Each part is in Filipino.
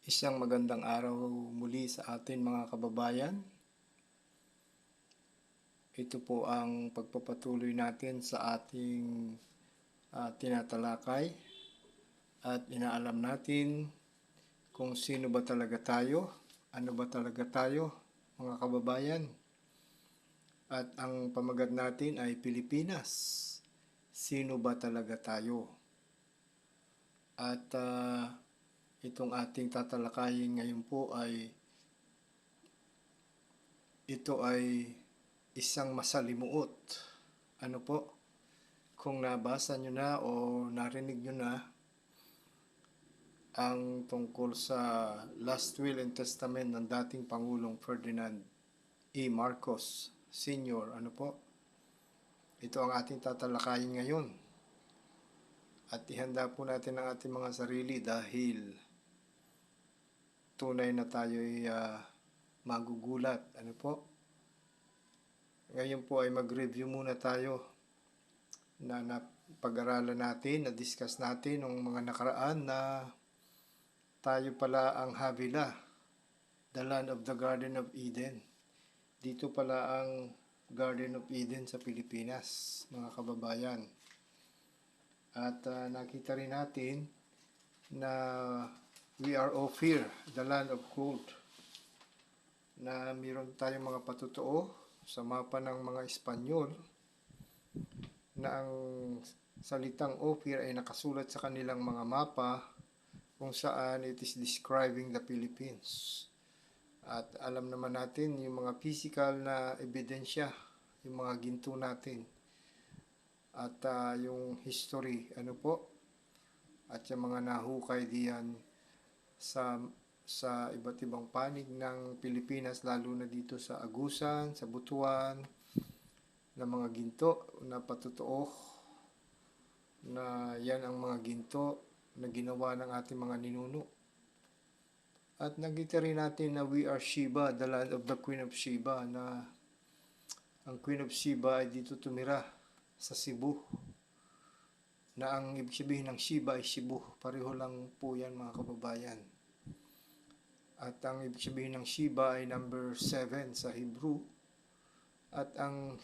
Isang magandang araw muli sa atin mga kababayan. Ito po ang pagpapatuloy natin sa ating tinatalakay at inaalam natin kung sino ba talaga tayo, ano ba talaga tayo mga kababayan. At ang pamagat natin ay Pilipinas. Sino ba talaga tayo? At itong ating tatalakayin ngayon po ay ito ay isang masalimuot. Ano po? Kung nabasa nyo na o narinig nyo na ang tungkol sa last will and testament ng dating Pangulong Ferdinand E. Marcos Sr. Ano po? Ito ang ating tatalakayin ngayon. At ihanda po natin ang ating mga sarili dahil tunay na tayo'y magugulat. Ano po? Ngayon po ay mag-review muna tayo na pag-aralan natin, na-discuss natin ng mga nakaraan na tayo pala ang Havilah, the land of the Garden of Eden. Dito pala ang Garden of Eden sa Pilipinas, mga kababayan. At nakita rin natin na we are Ophir, the land of gold. Na mayroon tayong mga patotoo sa mapa ng mga Espanyol na ang salitang Ophir ay nakasulat sa kanilang mga mapa kung saan it is describing the Philippines. At alam naman natin yung mga physical na ebidensya, yung mga ginto natin. At yung history, ano po? At yung mga nahukay diyan sa iba't ibang panig ng Pilipinas, lalo na dito sa Agusan, sa Butuan, na mga ginto na patotoo na yan ang mga ginto na ginawa ng ating mga ninuno. At nakita rin natin na we are Sheba, the land of the Queen of Sheba, na ang Queen of Sheba ay dito tumira sa Cebu. Na ang ibig sabihin ng Sheba ay Cebu. Pareho lang po yan mga kababayan. At ang ibig sabihin ng Sheba ay number 7 sa Hebrew. At ang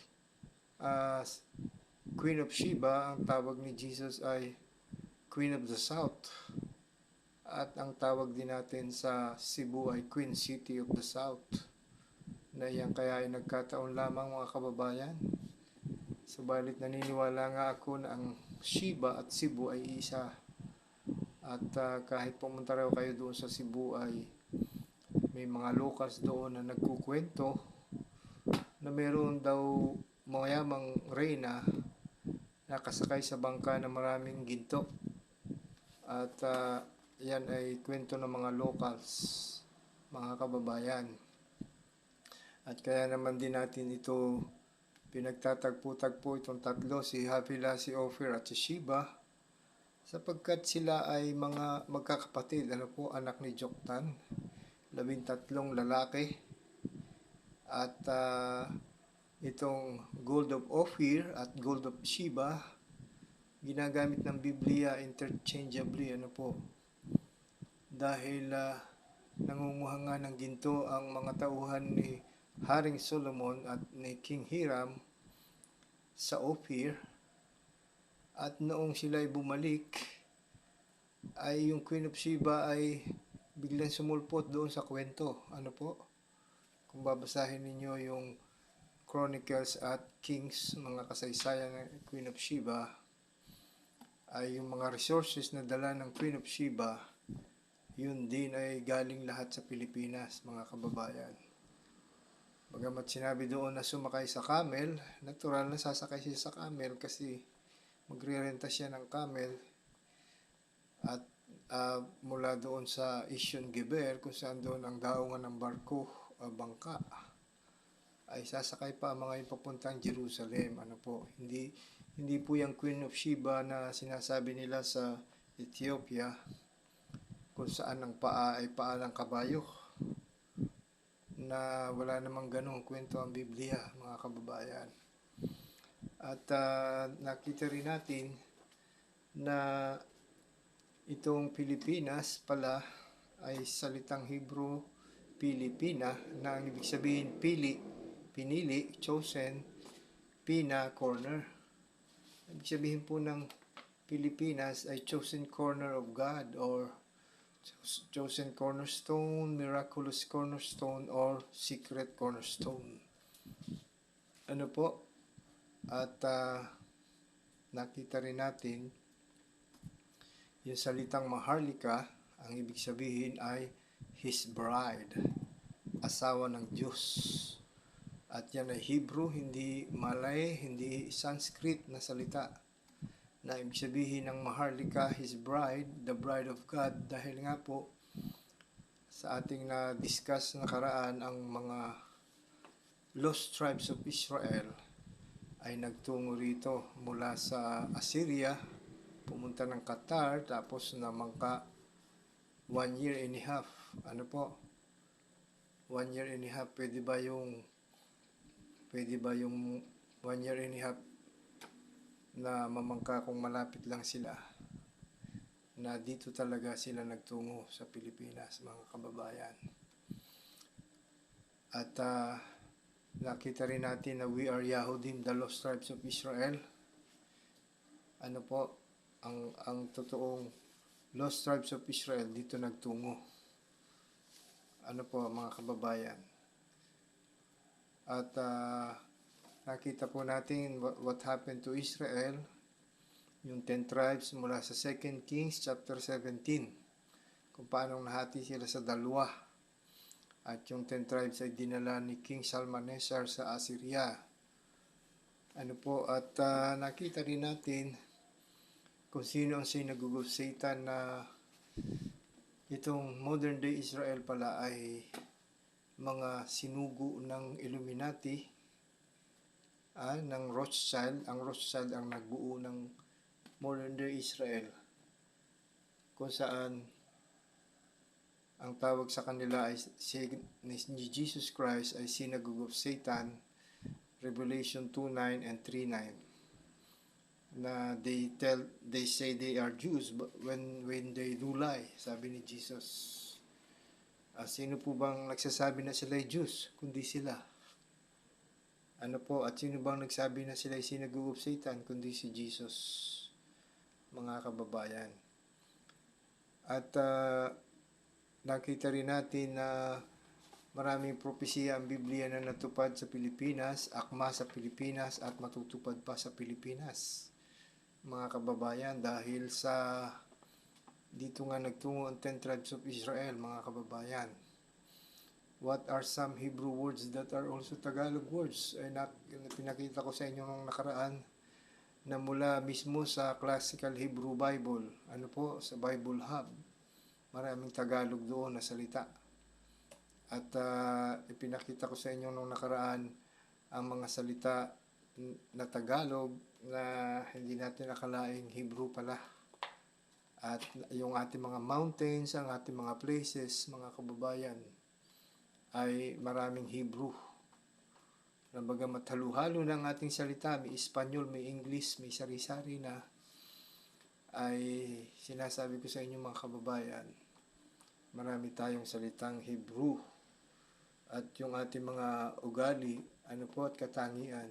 Queen of Sheba, ang tawag ni Jesus ay Queen of the South. At ang tawag din natin sa Cebu ay Queen City of the South. Na yan kaya ay nagkataon lamang mga kababayan. Subalit naniniwala nga ako na ang Sheba at Cebu ay isa. At kahit pumunta raw kayo doon sa Cebu ay may mga locals doon na nagkukwento na meron daw mayamang reyna nakasakay sa bangka na maraming ginto. At yan ay kwento ng mga locals, mga kababayan. At kaya naman din natin ito pinagtatagpo-tagpo itong tatlo, si Havilah, si Ophir at si Sheba, sapagkat sila ay mga magkakapatid, ano po, anak ni Joktan, 13 lalaki. At itong gold of Ophir at gold of Sheba, ginagamit ng Biblia interchangeably, ano po, dahil nangunguha nga ng ginto ang mga tauhan ni Haring Solomon at ni King Hiram sa Ophir. At noong sila ay bumalik, ay yung Queen of Sheba ay biglang sumulpot doon sa kwento. Ano po? Kung babasahin ninyo yung Chronicles at Kings, mga kasaysayan ng Queen of Sheba, ay yung mga resources na dala ng Queen of Sheba, yun din ay galing lahat sa Pilipinas, mga kababayan. Bagamat sinabi doon na sumakay sa camel, natural na sasakay siya sa camel kasi magre-renta siya ng camel. At mula doon sa Isyon Geber, kung saan doon ang daungan ng barko, bangka, ay sasakay pa ang mga papuntang Jerusalem. Ano po, hindi po yung Queen of Sheba na sinasabi nila sa Ethiopia, kung saan ang paa ay paa ng kabayo, na wala namang ganong kwento ang Biblia, mga kababayan. At nakita rin natin na itong Pilipinas pala ay salitang Hebrew Pilipina na ang ibig sabihin pinili, chosen, pina, corner. Ibig sabihin po ng Pilipinas ay chosen corner of God or chosen cornerstone, miraculous cornerstone, or secret cornerstone. Ano po? At nakita rin natin yung salitang maharlika, ang ibig sabihin ay His bride, asawa ng Diyos. At yan ay Hebrew, hindi Malay, hindi Sanskrit na salita. Na ibig sabihin ng maharlika, His bride, the bride of God. Dahil nga po, sa ating na-discuss nakaraan, ang mga lost tribes of Israel ay nagtungo rito mula sa Assyria, pumunta ng Qatar, tapos namangka 1 year and a half. Ano po? 1 year and a half, pwede ba yung 1 year and a half na mamangka kung malapit lang sila? Na dito talaga sila nagtungo sa Pilipinas, mga kababayan. At nakita rin natin na we are Yahudim, the lost tribes of Israel. Ano po? Ang totoong lost tribes of Israel dito nagtungo. Ano po mga kababayan? At nakita po natin what happened to Israel, yung 10 tribes mula sa 2 Kings chapter 17, kung paano nahati sila sa dalawa. At yung 10 tribes ay dinala ni King Shalmaneser sa Assyria. Ano po? At nakita rin natin kung sino ang synagogue of Satan, na itong modern day Israel pala ay mga sinugo ng Illuminati, ng Rothschild. Ang Rothschild ang nagbuo ng modern day Israel, kung saan ang tawag sa kanila ay ni Jesus Christ ay synagogue of Satan, Revelation 2:9 and 3:9. Na they say they are Jews but when they do lie, sabi ni Jesus. Sino po bang nagsasabi na sila ay Jews kundi sila? Ano po? At sino bang nagsabi na sila ay synagogue of Satan kundi si Jesus, mga kababayan? At nakita rin natin na maraming propesiya ang Biblia na natupad sa Pilipinas, akma sa Pilipinas, at matutupad pa sa Pilipinas, mga kababayan, dahil sa dito nga nagtungo ang 10 tribes of Israel, mga kababayan. What are some Hebrew words that are also Tagalog words? Ay pinakita ko sa inyo nung nakaraan na mula mismo sa Classical Hebrew Bible. Ano po? Sa Bible Hub. Maraming Tagalog doon na salita. At ipinakita ko sa inyo nung nakaraan ang mga salita na Tagalog na hindi natin nakalaing Hebrew pala. At yung ating mga mountains, ang ating mga places, mga kababayan, ay maraming Hebrew. Bagamat halo-halo ng ating salita, may Espanyol, may English, may sari-sari na, ay sinasabi ko sa inyo mga kababayan, marami tayong salitang Hebrew. At yung ating mga ugali, ano po, at katangian,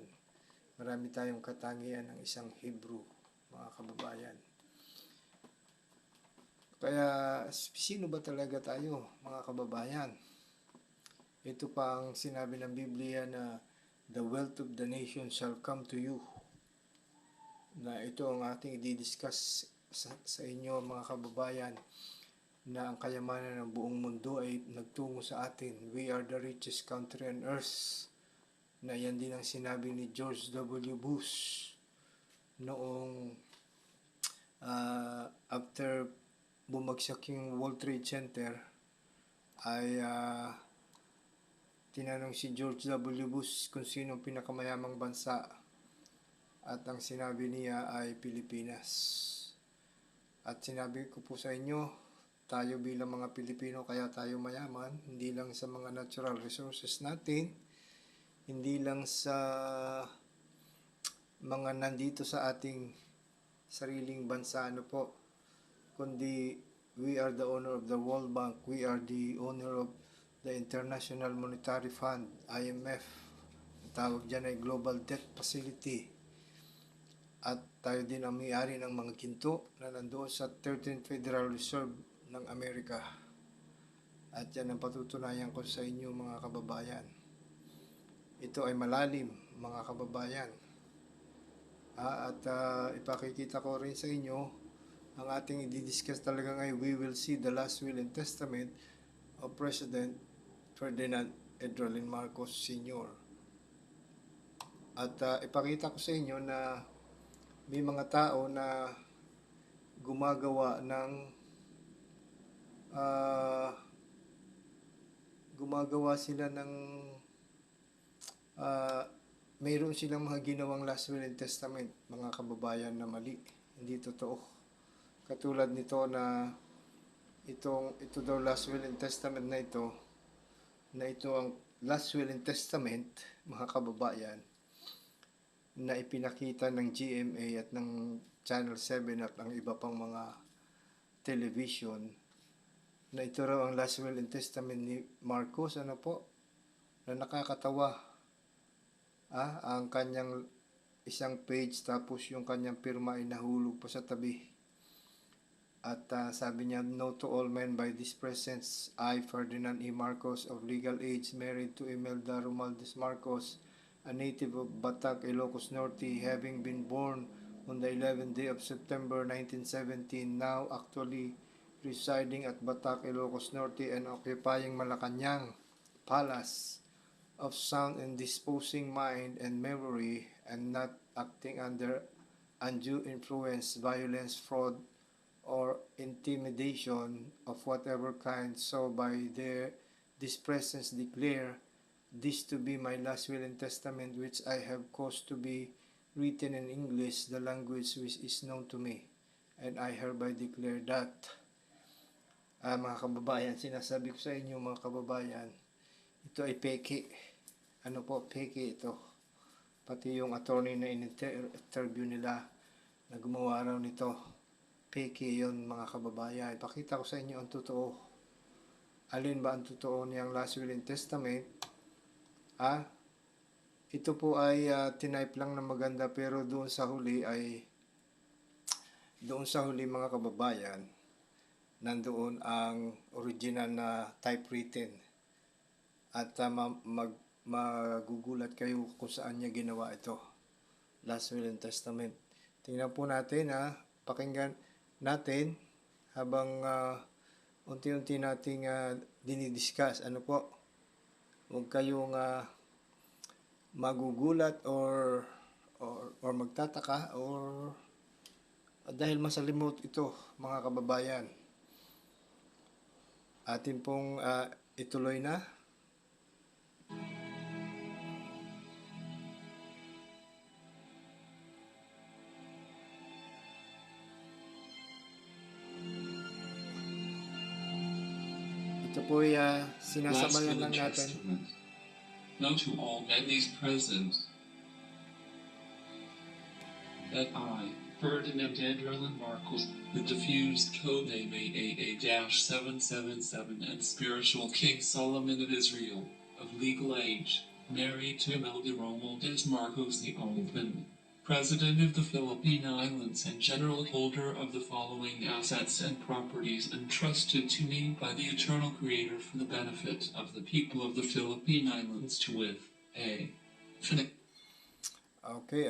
marami tayong katangian ng isang Hebrew, mga kababayan. Kaya, sino ba talaga tayo, mga kababayan? Ito pa ang sinabi ng Biblia na the wealth of the nation shall come to you. Na ito ang ating i-discuss sa inyo, mga kababayan, na ang kayamanan ng buong mundo ay nagtungo sa atin. We are the richest country on earth. Na yan din ang sinabi ni George W. Bush noong after bumagsak yung World Trade Center, ay tinanong si George W. Bush kung sino ang pinakamayamang bansa, at ang sinabi niya ay Pilipinas. At sinabi ko po sa inyo, tayo bilang mga Pilipino kaya tayo mayaman, hindi lang sa mga natural resources natin, hindi lang sa mga nandito sa ating sariling bansa, ano po, kundi We are the owner of the World Bank. We are the owner of the International Monetary Fund, IMF. Ang tawag dyan ay Global Debt Facility. At tayo din ang may-ari ng mga ginto na nandoon sa 13th Federal Reserve ng Amerika. At yan ang patutunayan ko sa inyo mga kababayan. Ito ay malalim mga kababayan. At ipakikita ko rin sa inyo ang ating i-discuss talaga ngayon. We will see the last will and testament of President Ferdinand Edrelin Marcos Sr. At ipakita ko sa inyo na may mga tao na gumagawa sila ng mayroon silang mga ginawang last will and testament, mga kababayan, na mali, hindi totoo. Katulad nito na ito daw last will and testament na ito ang last will and testament, mga kababayan, na ipinakita ng GMA at ng Channel 7 at ang iba pang mga television, na ito raw ang last will and testament ni Marcos. Ano po, na nakakatawa. Ang kanyang isang page tapos yung kanyang pirma ay nahulog pa sa tabi. At sabi niya, "Note to all men by this presence, I, Ferdinand E. Marcos, of legal age, married to Imelda Romualdez Marcos, a native of Batac, Ilocos Norte, having been born on the 11th day of September 1917, now actually residing at Batac, Ilocos Norte, and occupying Malacanang Palace, of sound and disposing mind and memory, and not acting under undue influence, violence, fraud, or intimidation of whatever kind, so by this presence declare this to be my last will and testament, which I have caused to be written in English, the language which is known to me, and I hereby declare that." Mga kababayan, sinasabi ko sa inyo mga kababayan, ito ay peke. Ano po, peke ito. Pati yung attorney na in-interview nila na gumawa raw nito, peke yon mga kababayan. Ipakita ko sa inyo ang totoo. Alin ba ang totoo niyang last will and testament? Ito po ay tinype lang na maganda, pero doon sa huli mga kababayan, nandoon ang original na typewritten. At magugulat kayo kung saan niya ginawa ito, last will and testament. Tingnan po natin, pakinggan natin habang unti-unti nating dinidiscuss. Ano po, huwag kayong magugulat or magtataka or dahil masalimot ito mga kababayan. Atin pong ituloy na. Ito po ay sinasabayan lang natin. Know to all men these present, that I, Ferdinand Edrelin Marcos, the diffused codename AA-777 and spiritual King Solomon of Israel, of legal age, married to Imelda Romualdez Marcos the Open, President of the Philippine Islands and general holder of the following assets and properties entrusted to me by the Eternal Creator for the benefit of the people of the Philippine Islands, to wit, A. Okay,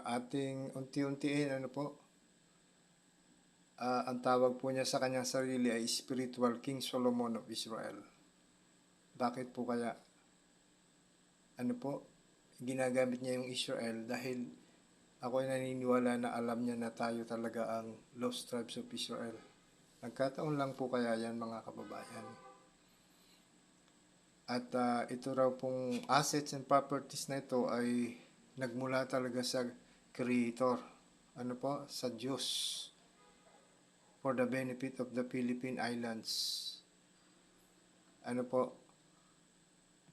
ating unti-untiin, ano po? Ang tawag po niya sa kanyang sarili ay Spiritual King Solomon of Israel. Bakit po kaya? Ano po? Ginagamit niya yung Israel dahil ako ay naniniwala na alam niya na tayo talaga ang lost tribes of Israel. Nagkataon lang po kaya yan mga kababayan. At ito raw pong assets and properties na ito ay nagmula talaga sa Creator. Ano po? Sa Diyos. For the benefit of the Philippine Islands. Ano po?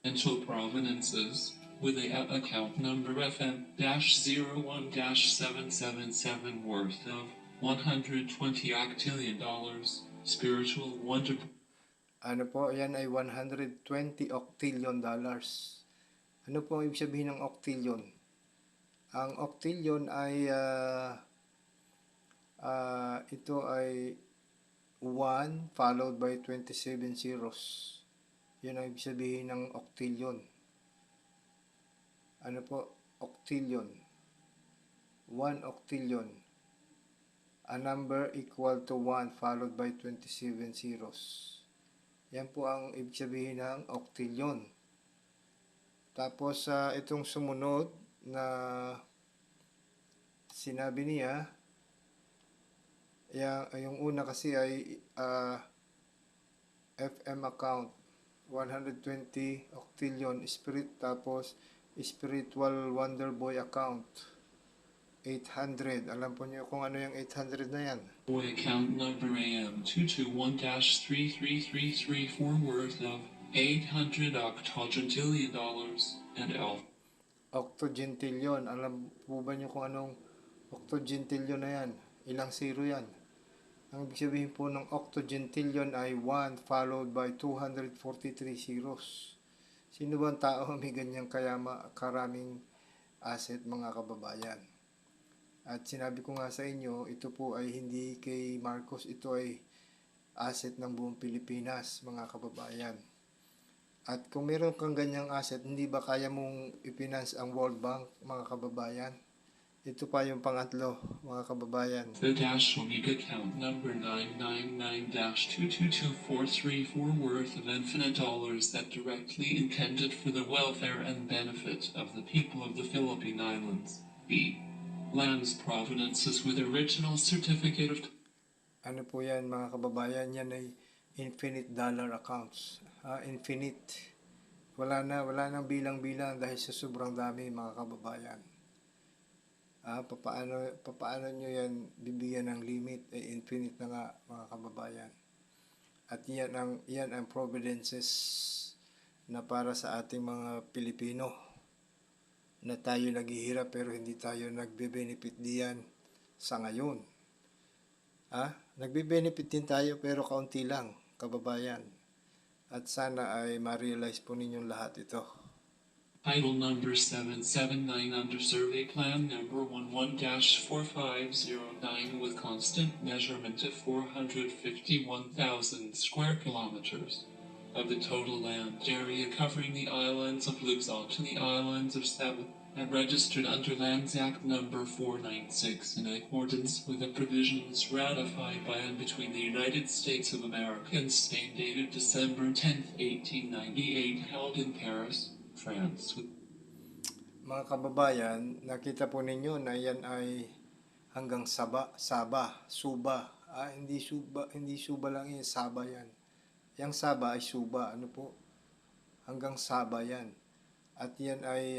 Financial provenances with a account number FN-01-777 worth of $120 octillion, spiritual wonder. Ano po, yan ay 120 octillion dollars. Ano po ang ibig sabihin ng octillion? Ang octillion ay ito ay 1 followed by 27 zeros. Yun ang ibig sabihin ng octillion. Ano po? Octillion. 1 octillion. A number equal to 1 followed by 27 zeros. Yan po ang ibig sabihin ng octillion. Tapos itong sumunod na sinabi niya, yung una kasi ay FM account 120 octillion spirit, tapos spiritual wonder boy account 800. Alam po niyo kung ano yung 800 na yan? Boy account number AM221-33334 worth of 800 octogentillion dollars and elf. Octogentillion. Alam po ba niyo kung anong octogentillion na yan? Ilang zero yan? Ang ibig sabihin po ng octogentillion ay 1 followed by 243 zeros. Sino ba ang tao may ganyang karaming asset, mga kababayan? At sinabi ko nga sa inyo, ito po ay hindi kay Marcos, ito ay asset ng buong Pilipinas, mga kababayan. At kung meron kang ganyang asset, hindi ba kaya mong ipinance ang World Bank, mga kababayan? Ito pa yung pangatlo, mga kababayan. The Dash Omega account number 999-222434 worth of infinite dollars that directly intended for the welfare and benefit of the people of the Philippine Islands. B. Lands provenances with original certificate of... Ano po yan, mga kababayan? Yan ay infinite dollar accounts. Infinite. Wala nang bilang-bilang dahil sa sobrang dami, mga kababayan. Papaano nyo yan bibigyan ng limit? Infinite na nga, mga kababayan. At yan ang providences na para sa ating mga Pilipino, na tayo naghihirap pero hindi tayo nagbe-benefit diyan sa ngayon. Nagbe-benefit din tayo pero kaunti lang, kababayan. At sana ay ma-realize po ninyong lahat ito. Title number 779 under survey plan number 11-4509 with constant measurement of 451,000 square kilometers of the total land area covering the islands of Luzon to the islands of Cebu, and registered under Lands Act number 496 in accordance with the provisions ratified by and between the United States of America and Spain dated December 10, 1898, held in Paris, France. Mga kababayan, nakita po ninyo na yan ay hanggang Suba. Hindi Suba lang yan, Saba yan. Yang Saba ay Suba, ano po? Hanggang Saba yan. At yan ay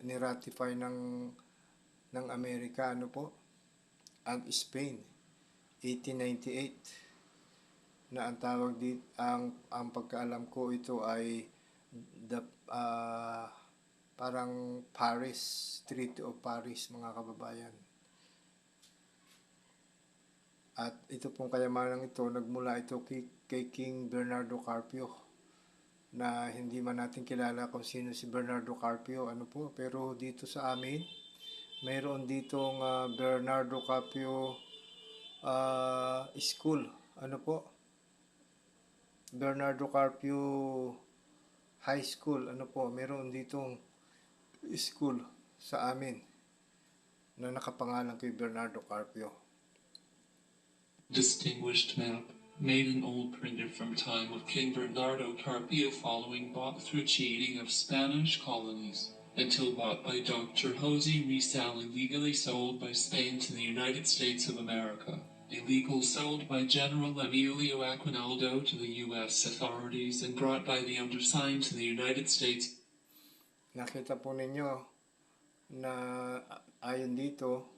niratify ng Amerika, ano po? Ang Spain, 1898. Na ang tawag dito, ang pagkaalam ko, ito ay parang Paris, Treaty of Paris, mga kababayan. At ito pong kayamanang ito, nagmula ito kay King Bernardo Carpio, na hindi man natin kilala kung sino si Bernardo Carpio, ano po, pero dito sa amin, mayroon ditong Bernardo Carpio School, ano po, Bernardo Carpio High School, ano po, mayroon ditong school sa amin na nakapangalan kay Bernardo Carpio. Distinguished map, made in old printed from time of King Bernardo Carpio following bought through cheating of Spanish colonies, until bought by Dr. Jose Rizal illegally sold by Spain to the United States of America, illegal sold by General Emilio Aguinaldo to the U.S. authorities and brought by the undersigned to the United States. Nakita po ninyo na ayon dito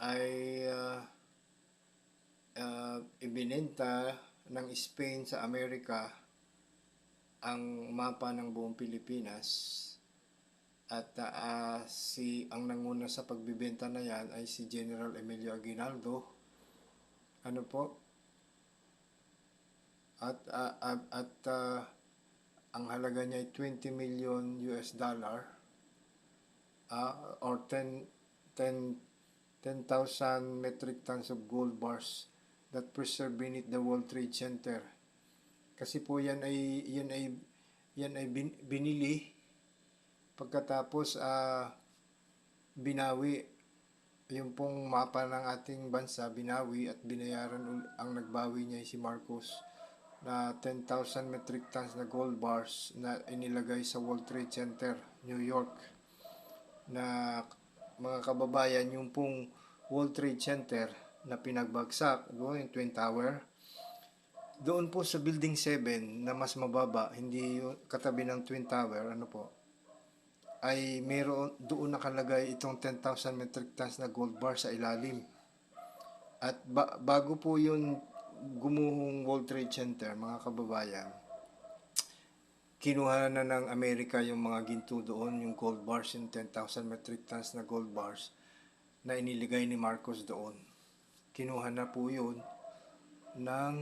ay ibinenta ng Spain sa Amerika ang mapa ng buong Pilipinas, at ang nanguna sa pagbibenta na yan ay si General Emilio Aguinaldo, ano po, At ang halaga niya ay 20 million US dollar, or 10,000 metric tons of gold bars that preserved beneath the World Trade Center. Kasi po yan ay binili pagkatapos binawi yung pong mapa ng ating bansa, binawi at binayaran. Ang nagbawi niya ay si Marcos, na 10,000 metric tons na gold bars na inilagay sa World Trade Center, New York. Na mga kababayan, yung pong World Trade Center na pinagbagsak, doon yung Twin Tower, doon po sa Building 7 na mas mababa, hindi yung katabi ng Twin Tower, ay meron doon nakalagay itong 10,000 metric tons na gold bar sa ilalim. At bago po yun gumuhong World Trade Center, mga kababayan, kinuha na ng Amerika yung mga ginto doon, yung gold bars, yung 10,000 metric tons na gold bars na iniligay ni Marcos doon. Kinuha na po yun ng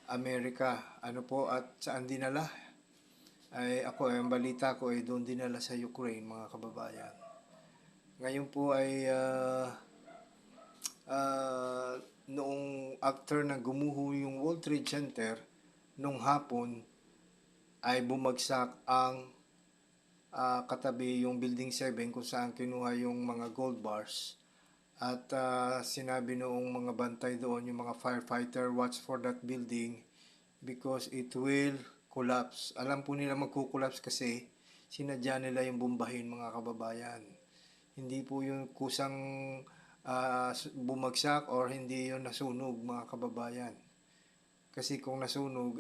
Amerika. At saan dinala? Ang balita ko ay doon dinala sa Ukraine, mga kababayan. Ngayon po ay noong after na gumuho yung World Trade Center, nung hapon ay bumagsak ang katabi yung Building 7 kung saan kinuha yung mga gold bars. At sinabi noong mga bantay doon, yung mga firefighter, watch for that building because it will collapse. Alam po nila magkukollapse kasi sinadya nila yung bombahin, mga kababayan. Hindi po yung kusang bumagsak or hindi yun nasunog, mga kababayan. Kasi kung nasunog,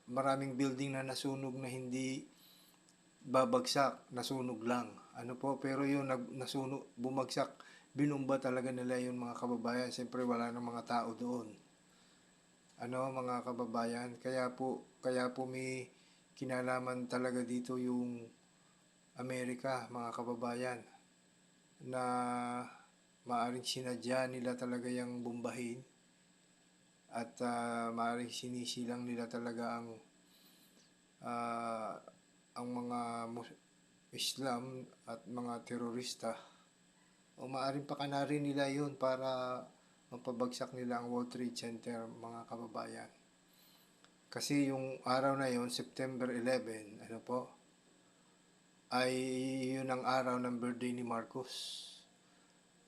maraming building na nasunog na hindi babagsak, nasunog lang. Pero yun nasunog, bumagsak, binumba talaga nila yun, mga kababayan. Siyempre wala nang mga tao doon. Mga kababayan, kaya po may kinalaman talaga dito yung Amerika, mga kababayan, na maaring sinadya nila talaga yung bombahin at maaring sinisilang nila talaga ang mga Islam at mga terorista, o maaring pakanarin nila yun para mapabagsak nila ang World Trade Center, mga kababayan. Kasi yung araw na yon, September 11, ay yun ang araw ng birthday ni Marcos.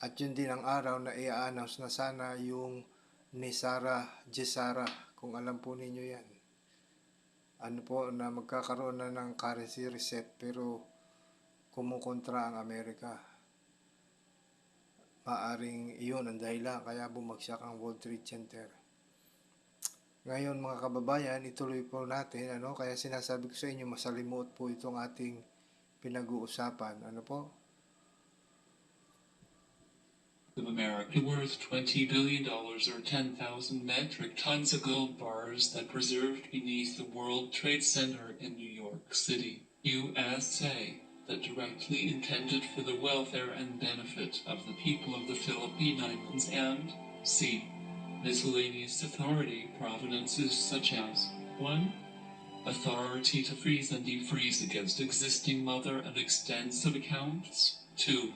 At yun din ang araw na i-announce na sana yung Nesara Gesara, kung alam po ninyo yan. Na magkakaroon na ng currency reset, pero kumukontra ang Amerika. Maaring iyon ang dahilan kaya bumagsak ang World Trade Center. Ngayon, mga kababayan, ituloy po natin, kaya sinasabi ko sa inyo, masalimuot po itong ating pinag-uusapan. Of America worth $20 billion or 10,000 metric tons of gold bars that preserved beneath the World Trade Center in New York City, USA, that directly intended for the welfare and benefit of the people of the Philippine Islands and c. miscellaneous authority providences such as 1. Authority to freeze and defreeze against existing mother and extensive accounts. 2.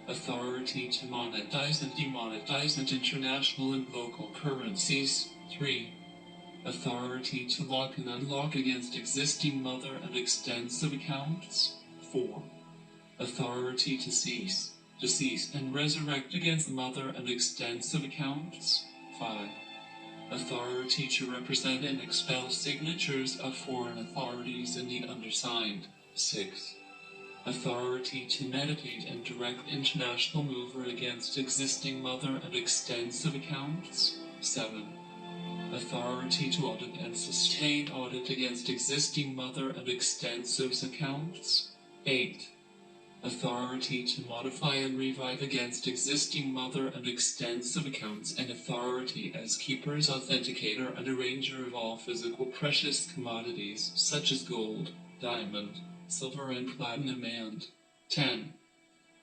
Authority to monetize and demonetize and international and local currencies. 3. Authority to lock and unlock against existing mother and extensive accounts. 4. Authority to cease, and resurrect against mother and extensive accounts. 5. Authority to represent and expel signatures of foreign authorities in the undersigned. 6. Authority to meditate and direct international movement against existing mother and extensive accounts. 7. Authority to audit and sustain audit against existing mother and extensive accounts. 8. Authority to modify and revive against existing mother and extensive accounts, and authority as keepers, authenticator, and arranger of all physical precious commodities such as gold, diamond, silver and platinum, and 10.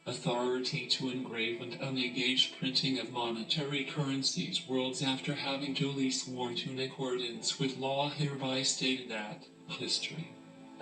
authority to engrave and unengage printing of monetary currencies worlds after having duly sworn to in accordance with law hereby stated that history.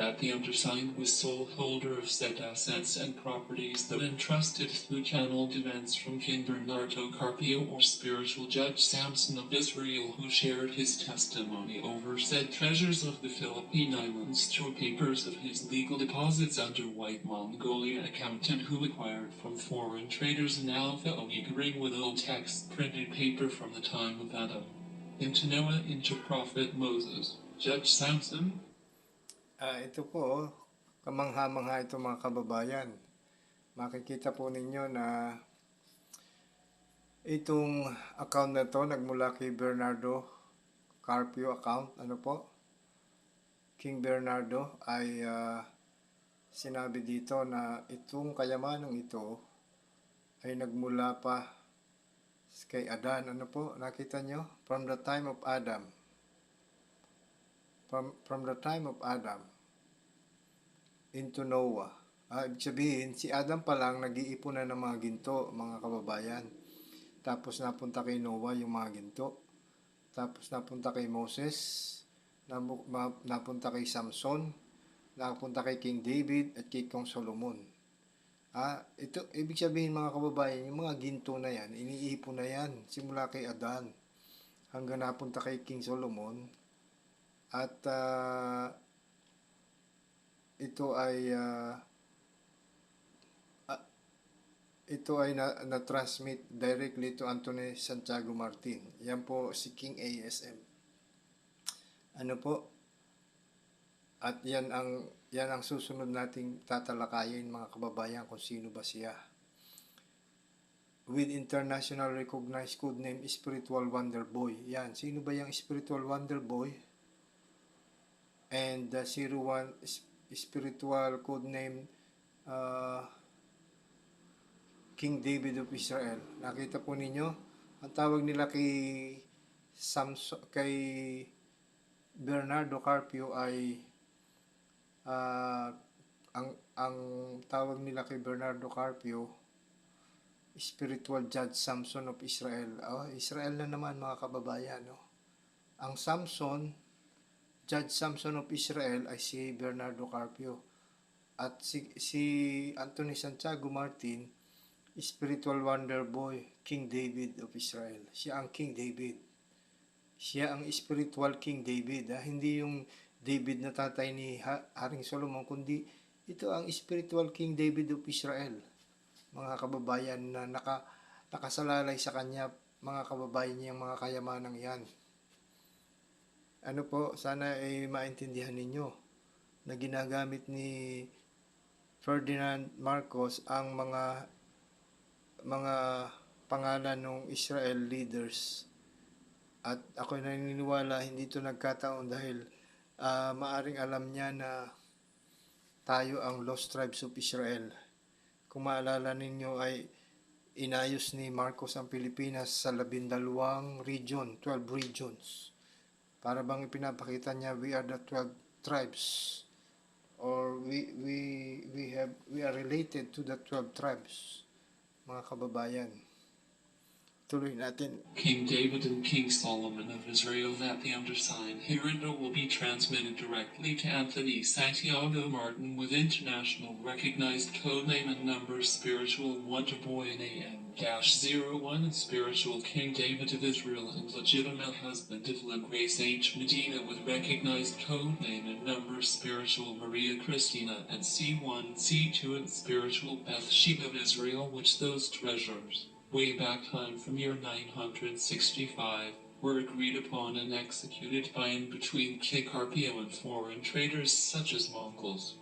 That the undersigned was sole holder of said assets and properties though entrusted through channeled events from King Bernardo Carpio or spiritual Judge Samson of Israel who shared his testimony over said treasures of the Philippine Islands through papers of his legal deposits under White Mongolia accountant who acquired from foreign traders in Alpha Omega with old text printed paper from the time of Adam into Noah into Prophet Moses. Judge Samson. Ito po, kamangha-mangha ito mga kababayan. Makikita po ninyo na itong account na to nagmula kay Bernardo Carpio account. Ano po? King Bernardo ay sinabi dito na itong kayamanong ito ay nagmula pa kay Adan. Ano po? Nakita nyo? From the time of Adam. From the time of Adam into Noah. Ibig sabihin, si Adam pa lang nag-iipon na ng mga ginto, mga kababayan. Tapos napunta kay Noah yung mga ginto. Tapos napunta kay Moses. Napunta kay Samson. Napunta kay King David at kay King Solomon. Ito, ibig sabihin mga kababayan, yung mga ginto na yan, iniipon na yan, simula kay Adan hanggang napunta kay King Solomon. At ito ay na-transmit directly to Anthony Santiago Martin. Yan po si King ASM. Ano po? At yan ang susunod nating tatalakayin mga kababayan kung sino ba siya. With international recognized code name Spiritual Wonder Boy. Yan, sino ba yung Spiritual Wonder Boy? And the 01 spiritual code name King David of Israel. Nakita po ninyo, ang tawag nila kay Bernardo Carpio ay ang tawag nila kay Bernardo Carpio, Spiritual Judge Samson of Israel. Israel na naman mga kababayan. Ang Samson, Judge Samson of Israel ay si Bernardo Carpio. At si Anthony Santiago Martin, Spiritual Wonder Boy, King David of Israel. Siya ang King David. Siya ang spiritual King David. Hindi yung David na tatay ni Haring Solomon, kundi ito ang spiritual King David of Israel. Mga kababayan na nakasalalay sa kanya, mga kababayan niyang mga kayamanang yan. Ano po, sana ay maintindihan ninyo na ginagamit ni Ferdinand Marcos ang mga pangalan ng Israel leaders. At ako naniniwala hindi ito nagkataon dahil maaring alam niya na tayo ang Lost Tribes of Israel. Kung maalala ninyo ay inayos ni Marcos ang Pilipinas sa 12 region, 12 regions. Para bang ipinapakita niya we are the 12 tribes, or we are related to the 12 tribes, mga kababayan. Tuloy natin. King David and King Solomon of Israel, that the undersigned hereinafter will be transmitted directly to Anthony Santiago Martin with international recognized code name and number Spiritual Wonder Boy and AM-01 and Spiritual King David of Israel and legitimate husband of La Grace H. Medina with recognized code name and number Spiritual Maria Christina and C1, C2 and Spiritual Bathsheba of Israel, which those treasures way back time from year 965, were agreed upon and executed by and between King Carpio and foreign traders such as Mongols,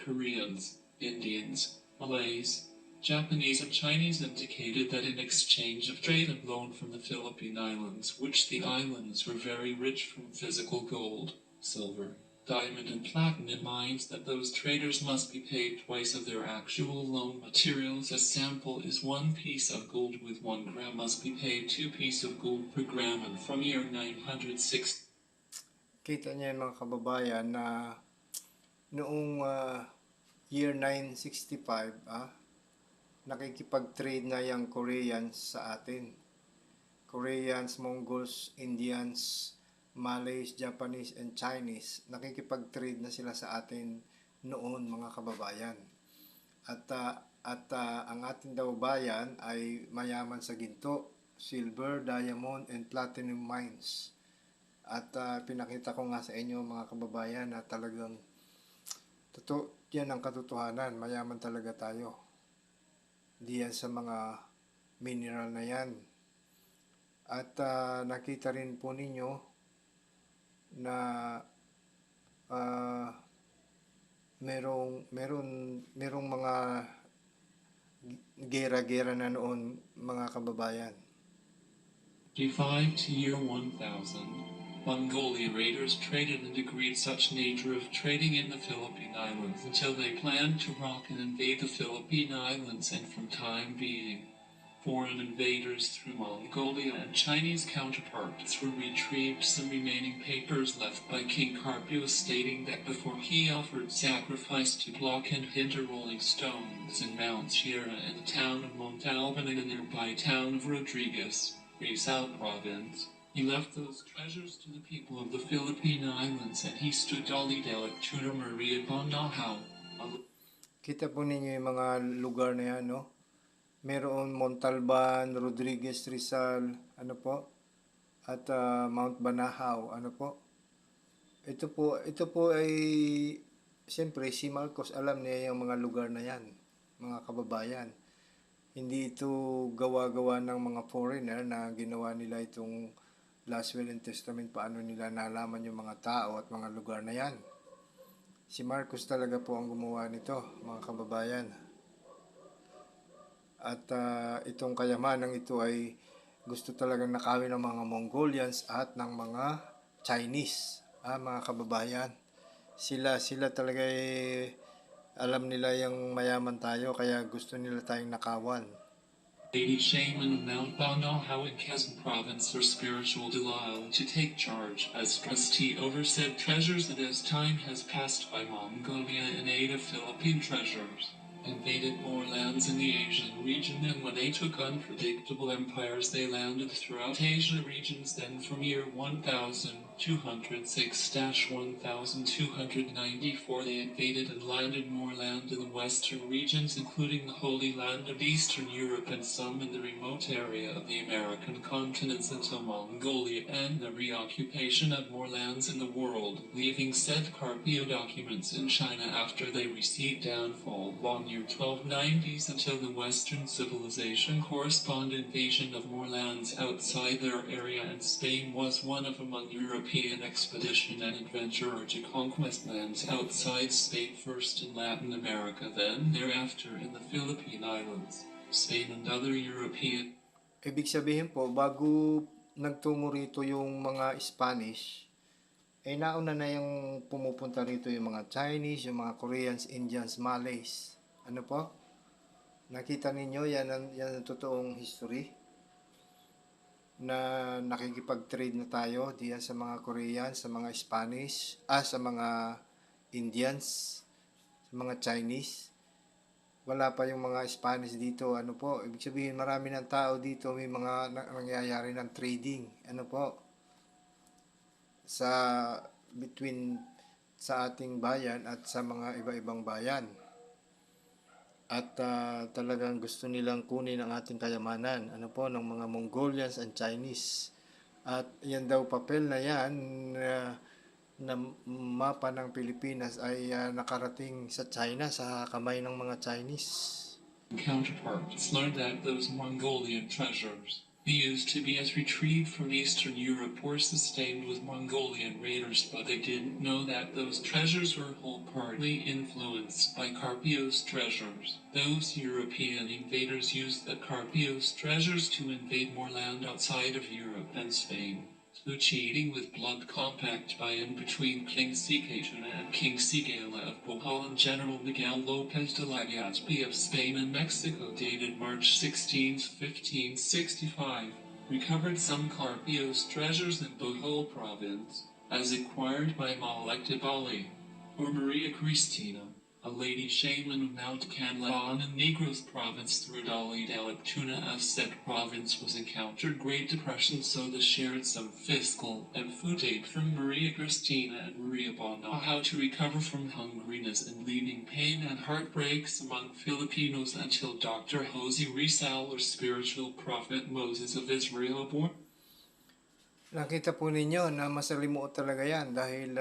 Koreans, Indians, Malays, Japanese and Chinese, indicated that in exchange of trade and loan from the Philippine Islands, which the islands were very rich from physical gold, silver, diamond and platinum mines, that those traders must be paid twice of their actual loan materials. A sample is 1 piece of gold with 1 gram must be paid 2 pieces of gold per gram, and from year 906. Kita niya mga kababayan na noong year 965, nakikipag-trade na yung Koreans sa atin. Koreans, Mongols, Indians, Malays, Japanese, and Chinese, nakikipag-trade na sila sa atin noon, mga kababayan. At ang ating daw bayan ay mayaman sa ginto, silver, diamond, and platinum mines. At pinakita ko nga sa inyo, mga kababayan, na talagang yan ang katotohanan. Mayaman talaga tayo. Diyan sa mga mineral na yan. At nakita rin po ninyo na merong mga gera-gera na noon, mga kababayan. 55 to year 1000, Mongolia raiders traded and agreed such nature of trading in the Philippine Islands until they planned to rock and invade the Philippine Islands, and from time being, foreign invaders through Mongolia and Chinese counterparts were retrieved some remaining papers left by King Carpio, stating that before he offered sacrifice to block and hinder rolling stones in Mount Sierra in the town of Montalban and the nearby town of Rodriguez, Rizal Province, he left those treasures to the people of the Philippine Islands, and he stood Dalidelic Tudor Maria Bondahaw. Kita po ninyo yung mga lugar na yan, no? Meron Montalban, Rodriguez, Rizal, at Mount Banahaw, Ito po ay, siyempre, si Marcos alam niya yung mga lugar na yan, mga kababayan. Hindi ito gawa-gawa ng mga foreigner na ginawa nila itong Last Will and Testament, paano nila nalaman yung mga tao at mga lugar na yan. Si Marcos talaga po ang gumawa nito, mga kababayan. At itong kayamanang ito ay gusto talagang nakawin ng mga Mongolians at ng mga Chinese, mga kababayan. Sila talaga alam nila yung mayaman tayo, kaya gusto nila tayong nakawan. Lady Shaman of Mount Bondahaw in Quezon Province, or spiritual Delisle, to take charge as trustee over said treasures, and as time has passed by, Mongolia in aid of Philippine treasures invaded more lands in the Asian region, and when they took unpredictable empires, they landed throughout Asia regions. Then from year 1206-1294 they invaded and landed more land in the western regions, including the Holy Land of Eastern Europe and some in the remote area of the American continents, until Mongolia and the reoccupation of more lands in the world, leaving said Carpio documents in China after they received downfall long year 1290s, until the Western civilization correspond invasion of more lands outside their area, and Spain was one of among European expedition and adventurer to conquest lands outside Spain, first in Latin America, then thereafter in the Philippine Islands. Spain and other European. Ibig sabihin po, bago nagtungo rito yung mga Spanish, nauna na yung pumupunta rito yung mga Chinese, yung mga Koreans, Indians, Malays. Nakita ninyo, yan ang totoong history na nakikipag-trade na tayo diyan sa mga Koreans, sa mga Spanish, sa mga Indians, sa mga Chinese. Wala pa yung mga Spanish dito, ibig sabihin marami ng tao dito, may mga nangyayari ng trading, sa ating bayan at sa mga iba-ibang bayan. At talagang gusto nilang kunin ang ating kayamanan, ng mga Mongolians and Chinese. At yan daw papel na yan, na mapa ng Pilipinas ay nakarating sa China sa kamay ng mga Chinese. Counterparts learned that those Mongolian treasures used to be as retrieved from Eastern Europe were sustained with Mongolian raiders, but they didn't know that those treasures were partly influenced by Carpio's treasures. Those European invaders used the Carpio's treasures to invade more land outside of Europe and Spain, through cheating with blood compact by and between King Sikatuna and King Sigala of Bohol and General Miguel Lopez de Legazpi of Spain and Mexico, dated March 16, 1565, recovered some Carpio's treasures in Bohol province, as acquired by Malek de Bali, or Maria Cristina, a lady shaman of Mount Canlaon in Negros Province through Dolly Tuna Asset Province was encountered Great Depression, so they shared some fiscal and food aid from Maria Cristina and Maria Bono how to recover from hungriness and leaving pain and heartbreaks among Filipinos until Dr. Jose Rizal or spiritual prophet Moses of Israel born. Nakita po ninyo na masalimuot talaga yan dahil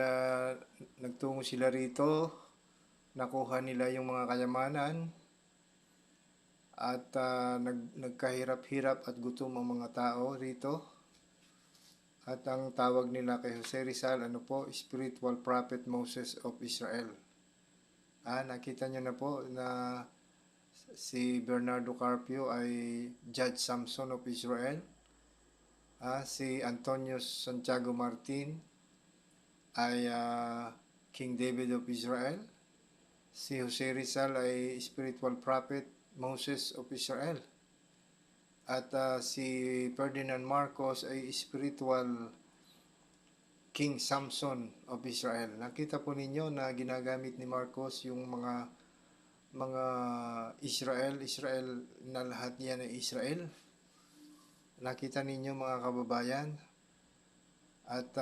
nagtungo sila rito, nakuha nila yung mga kayamanan at nagkahirap-hirap at gutom ang mga tao rito. At ang tawag nila kay Jose Rizal, spiritual prophet Moses of Israel. Nakita nyo na po na si Bernardo Carpio ay Judge Samson of Israel. Si Antonio Santiago Martin ay King David of Israel. Si Jose Rizal ay spiritual prophet Moses of Israel. At si Ferdinand Marcos ay spiritual King Samson of Israel. Nakita po ninyo na ginagamit ni Marcos yung mga Israel na lahat niya ay Israel. Nakita ninyo mga kababayan, at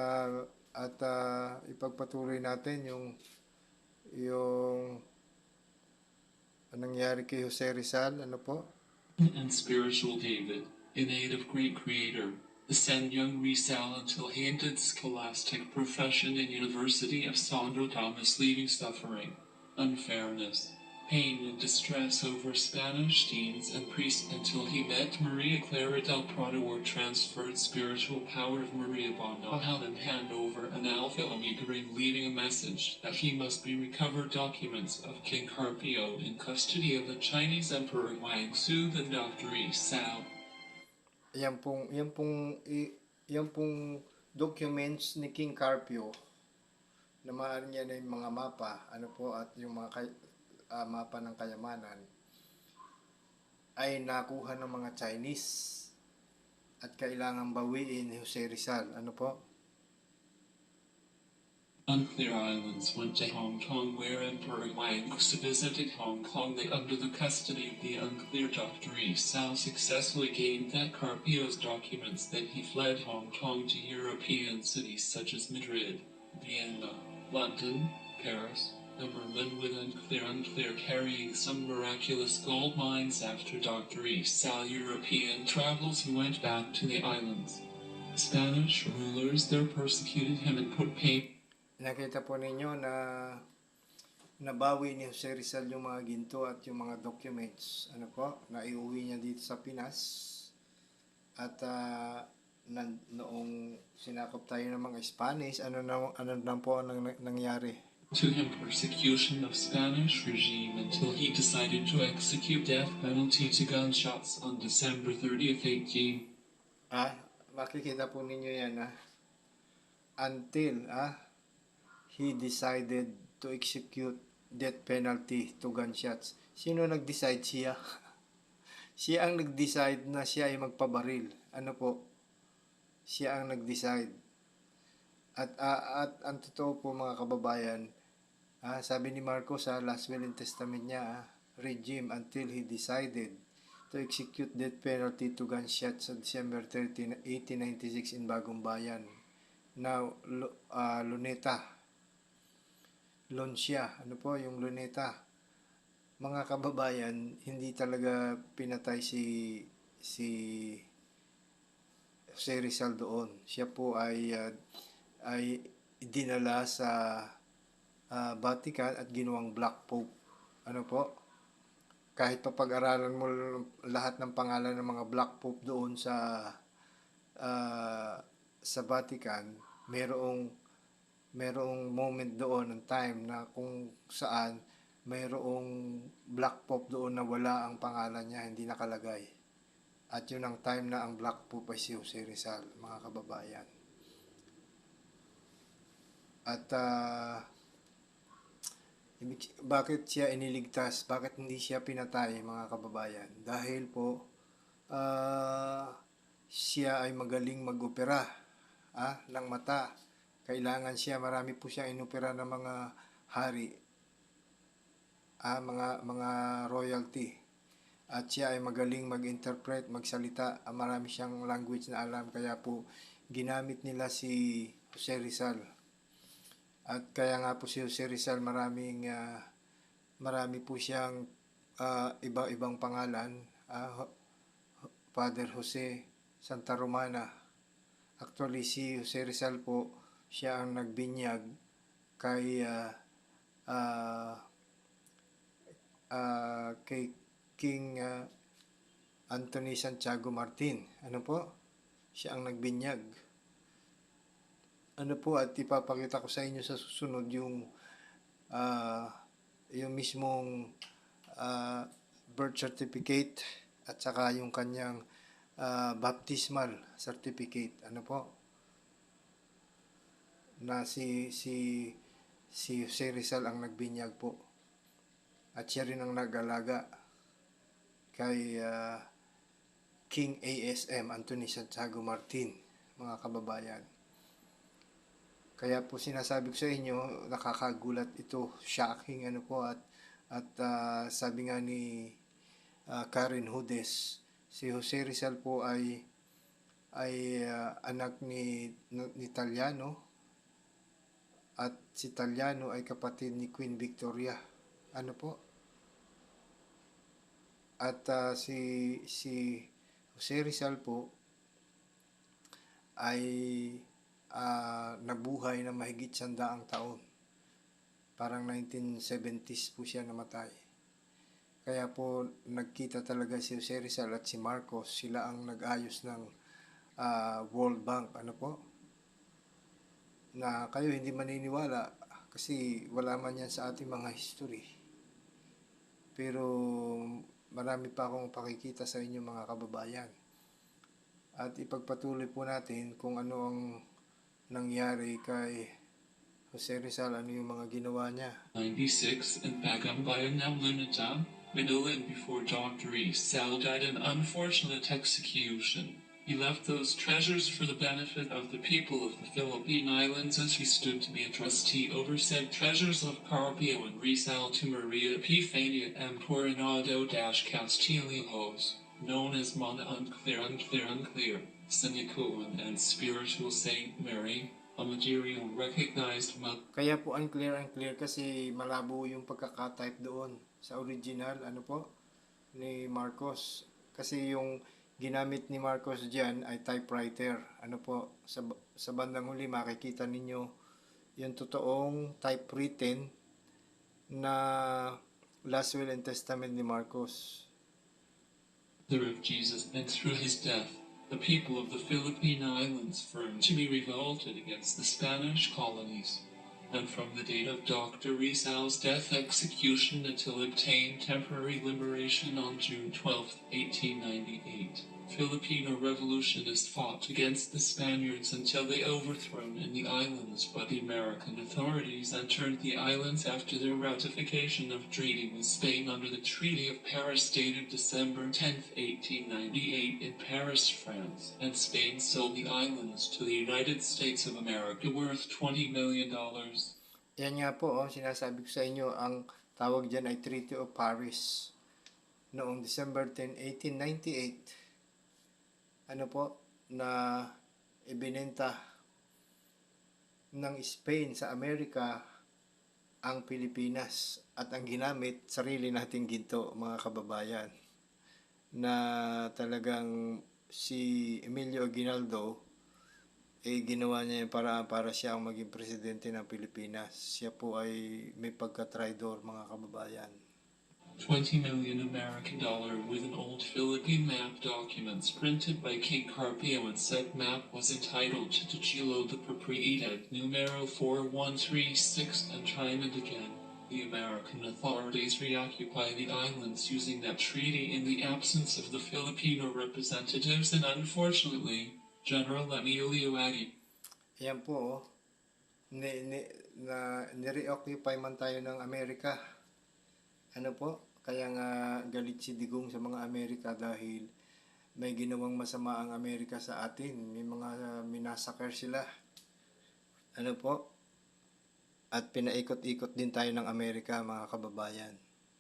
ipagpatuloy natin yung nangyari kay Jose Rizal, And spiritual David, in aid of great creator, ascend young Rizal until he ended scholastic profession in University of Santo Tomas, leaving suffering, unfairness, pain and distress over Spanish deans and priests until he met Maria Clara del Prado, or transferred spiritual power of Maria Bono and hand over an Alpha Omega ring, leaving a message that he must be recovered documents of King Carpio in custody of the Chinese Emperor Wang Su and Dr. Isao. Yan pong documents ni King Carpio na maaari niya na yung mga mapa, at yung mga mapa ng kayamanan ay nakuha ng mga Chinese at kailangan bawiin ni Jose Rizal. Unclear Islands went to Hong Kong, where Emperor Wang visited Hong Kong. They, under the custody of the unclear Dr. Isao, successfully gained that Carpio's documents. Then he fled Hong Kong to European cities such as Madrid, Vienna, London, Paris, and Berlin, with unclear carrying some miraculous gold mines. After Dr. Isao European travels, he went back to the islands. The Spanish rulers there persecuted him and put pain. Nakita po ninyo na nabawi ni Jose Rizal yung mga ginto at yung mga documents, na iuwi niya dito sa Pinas. At noong sinakop tayo ng mga Spanish, ano na po ang nangyari? To him persecution of Spanish regime until he decided to execute death penalty to gunshots on December 30th, 18. Makikita po ninyo yan, until he decided to execute death penalty to gunshots. Sino nag-decide? Siya. Siya ang nag-decide na siya ay magpabaril. Siya ang nag-decide. At ang totoo po mga kababayan, sabi ni Marcos sa last will and testament niya, regime until he decided to execute death penalty to gunshots sa December 13, 1896 in Bagong Bayan. Now, Luneta. Loncia, yung Luneta. Mga kababayan, hindi talaga pinatay si Jose Rizal doon. Siya po ay dinala sa Vatican at ginawang Black Pope. Kahit papag-aralan mo lahat ng pangalan ng mga Black Pope doon sa Vatican, merong moment doon ng time na kung saan mayroong Black Pope doon na wala ang pangalan niya, hindi nakalagay. At yun ang time na ang Black Pope ay si Jose Rizal, mga kababayan. At bakit siya iniligtas? Bakit hindi siya pinatay, mga kababayan? Dahil po siya ay magaling mag-opera ng mata. Kailangan siya, marami po siya inopera ng mga hari. mga royalty. At siya ay magaling mag-interpret, magsalita. Marami siyang language na alam, kaya po ginamit nila si Jose Rizal. At kaya nga po si Jose Rizal marami po siyang iba-ibang pangalan. Father Jose Santa Romana. Actually, si Jose Rizal po, siya ang nagbinyag kay King Anthony Santiago Martin. Ano po? Siya ang nagbinyag. Ano po, at ipapakita ko sa inyo sa susunod yung mismong birth certificate at saka yung kanyang baptismal certificate. Ano po? Na si Jose Rizal ang nagbinyag po. At siya rin ang nag-alaga kay King ASM Anthony Santiago Martin, mga kababayan. Kaya po sinasabi ko sa inyo, nakakagulat ito, shocking ano po, at sabi nga ni Karen Hudes, si Jose Rizal po ay anak ni Taliano, at si Taliano ay kapatid ni Queen Victoria. Ano po? At si Jose Rizal po ay nabuhay na mahigit 100 taon. Parang 1970s po siya namatay. Kaya po nagkita talaga si Jose Rizal at si Marcos, sila ang nag-ayos ng World Bank. Ano po? Na kayo hindi maniniwala kasi wala man yan sa ating mga history. Pero marami pa akong pakikita sa inyo, mga kababayan. At ipagpatuloy po natin kung ano ang nangyari kay Jose Rizal, ano yung mga ginawa niya. 96 in Bagumbayan ng Luneta, Manila, before Dr. Rizal died an unfortunate execution. He left those treasures for the benefit of the people of the Philippine Islands as he stood to be a trustee over said treasures of Carpio and Rizal to Maria Epifania Emporinado-Castillejos, known as Mana Unclear, Sinicoan and Spiritual Saint Mary, a material recognized Kaya po unclear kasi malabo yung pagkakatype doon sa original, ano po, ni Marcos. Kasi yung ginamit ni Marcos diyan ay typewriter. Ano po, sa bandang huli makikita ninyo yung totoong typewritten na Last Will and Testament ni Marcos. of Jesus, and through his death, the people of the Philippine Islands firm to be revolted against the Spanish colonies. And from the date of Dr. Rizal's death execution until obtained temporary liberation on June 12, 1898, Filipino revolutionists fought against the Spaniards until they overthrown in the islands by the American authorities entered the islands after their ratification of treaty with Spain under the Treaty of Paris dated December 10, 1898 in Paris, France, and Spain sold the islands to the United States of America worth $20 million. Yan nga po, sinasabi ko sa inyo, ang tawag dyan ay Treaty of Paris. Noong December 10, 1898, ano po, na ibinenta ng Spain sa Amerika ang Pilipinas, at ang ginamit, sarili nating ginto, mga kababayan, na talagang si Emilio Aguinaldo ginawa niya yung paraan para siya ang maging presidente ng Pilipinas. Siya po ay may pagka-traidor, mga kababayan. 20 million American dollar with an old Philippine map documents printed by King Carpio, and said map was entitled to Chilo the Propriedad numero 4136, and time and again, the American authorities reoccupy the islands using that treaty in the absence of the Filipino representatives, and unfortunately, General Emilio Agui. Ayan po, nire-occupy man tayo ng Amerika. Ano po, kaya nga galit si Digong sa mga Amerika dahil may ginawang masama ang Amerika sa atin. May mga minasakar sila. Ano po, at pinaikot-ikot din tayo ng Amerika, mga kababayan.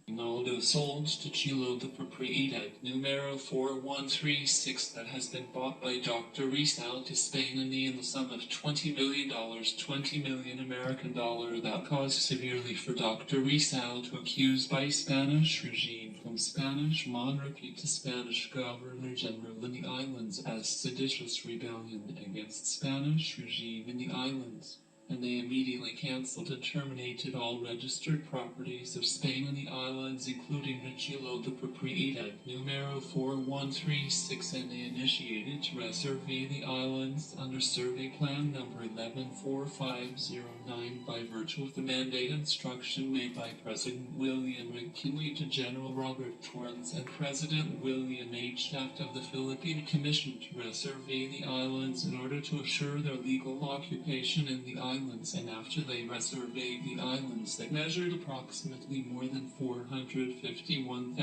Ronaldo sold to Chilo the propriedad numero 4136 that has been bought by Dr. Rizal to Spain in the sum of $20 million, 20 million American dollar that caused severely for Dr. Rizal to accuse by Spanish regime from Spanish monarchy to Spanish Governor General in the islands as seditious rebellion against Spanish regime in the islands. And they immediately cancelled and terminated all registered properties of Spain and the islands, including Regilo the Propriedad numero 4136, and they initiated to resurvey the islands under Survey Plan number 114509 by virtue of the mandate instruction made by President William McKinley to General Robert Torrance and President William H. Taft of the Philippine Commission to resurvey the islands in order to assure their legal occupation in the islands, and after they resurveyed the islands, they measured approximately more than 451,000.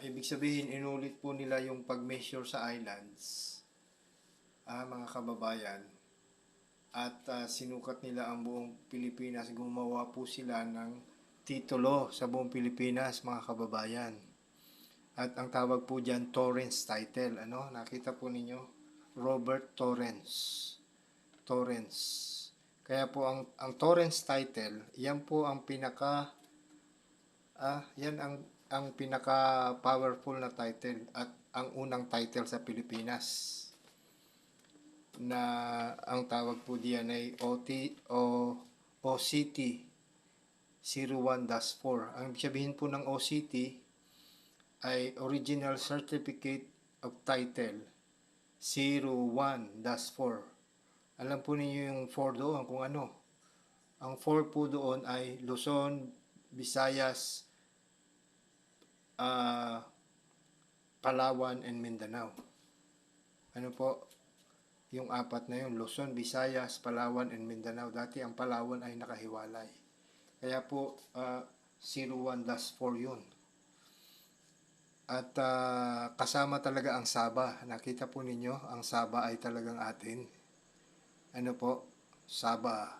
Ibig sabihin, inulit po nila yung pag-measure sa islands, mga kababayan, at sinukat nila ang buong Pilipinas. Gumawa po sila ng titulo sa buong Pilipinas, mga kababayan. At ang tawag po dyan, Torrance title. Nakita po ninyo? Robert Torrance. Kaya po ang Torrance title, yan po ang ang pinaka powerful na title at ang unang title sa Pilipinas, na ang tawag po diyan ay OCT 01-4. Ang sabihin po ng OCT ay Original Certificate of Title 01-4. Alam po ninyo yung 4 doon kung ano. Ang 4 po doon ay Luzon, Visayas, Palawan, and Mindanao. Ano po? Yung apat na yun, Luzon, Visayas, Palawan, and Mindanao. Dati ang Palawan ay nakahiwalay. Kaya po 01-4 yun. At kasama talaga ang Sabah. Nakita po ninyo, ang Sabah ay talagang atin. Ano po? Sabah.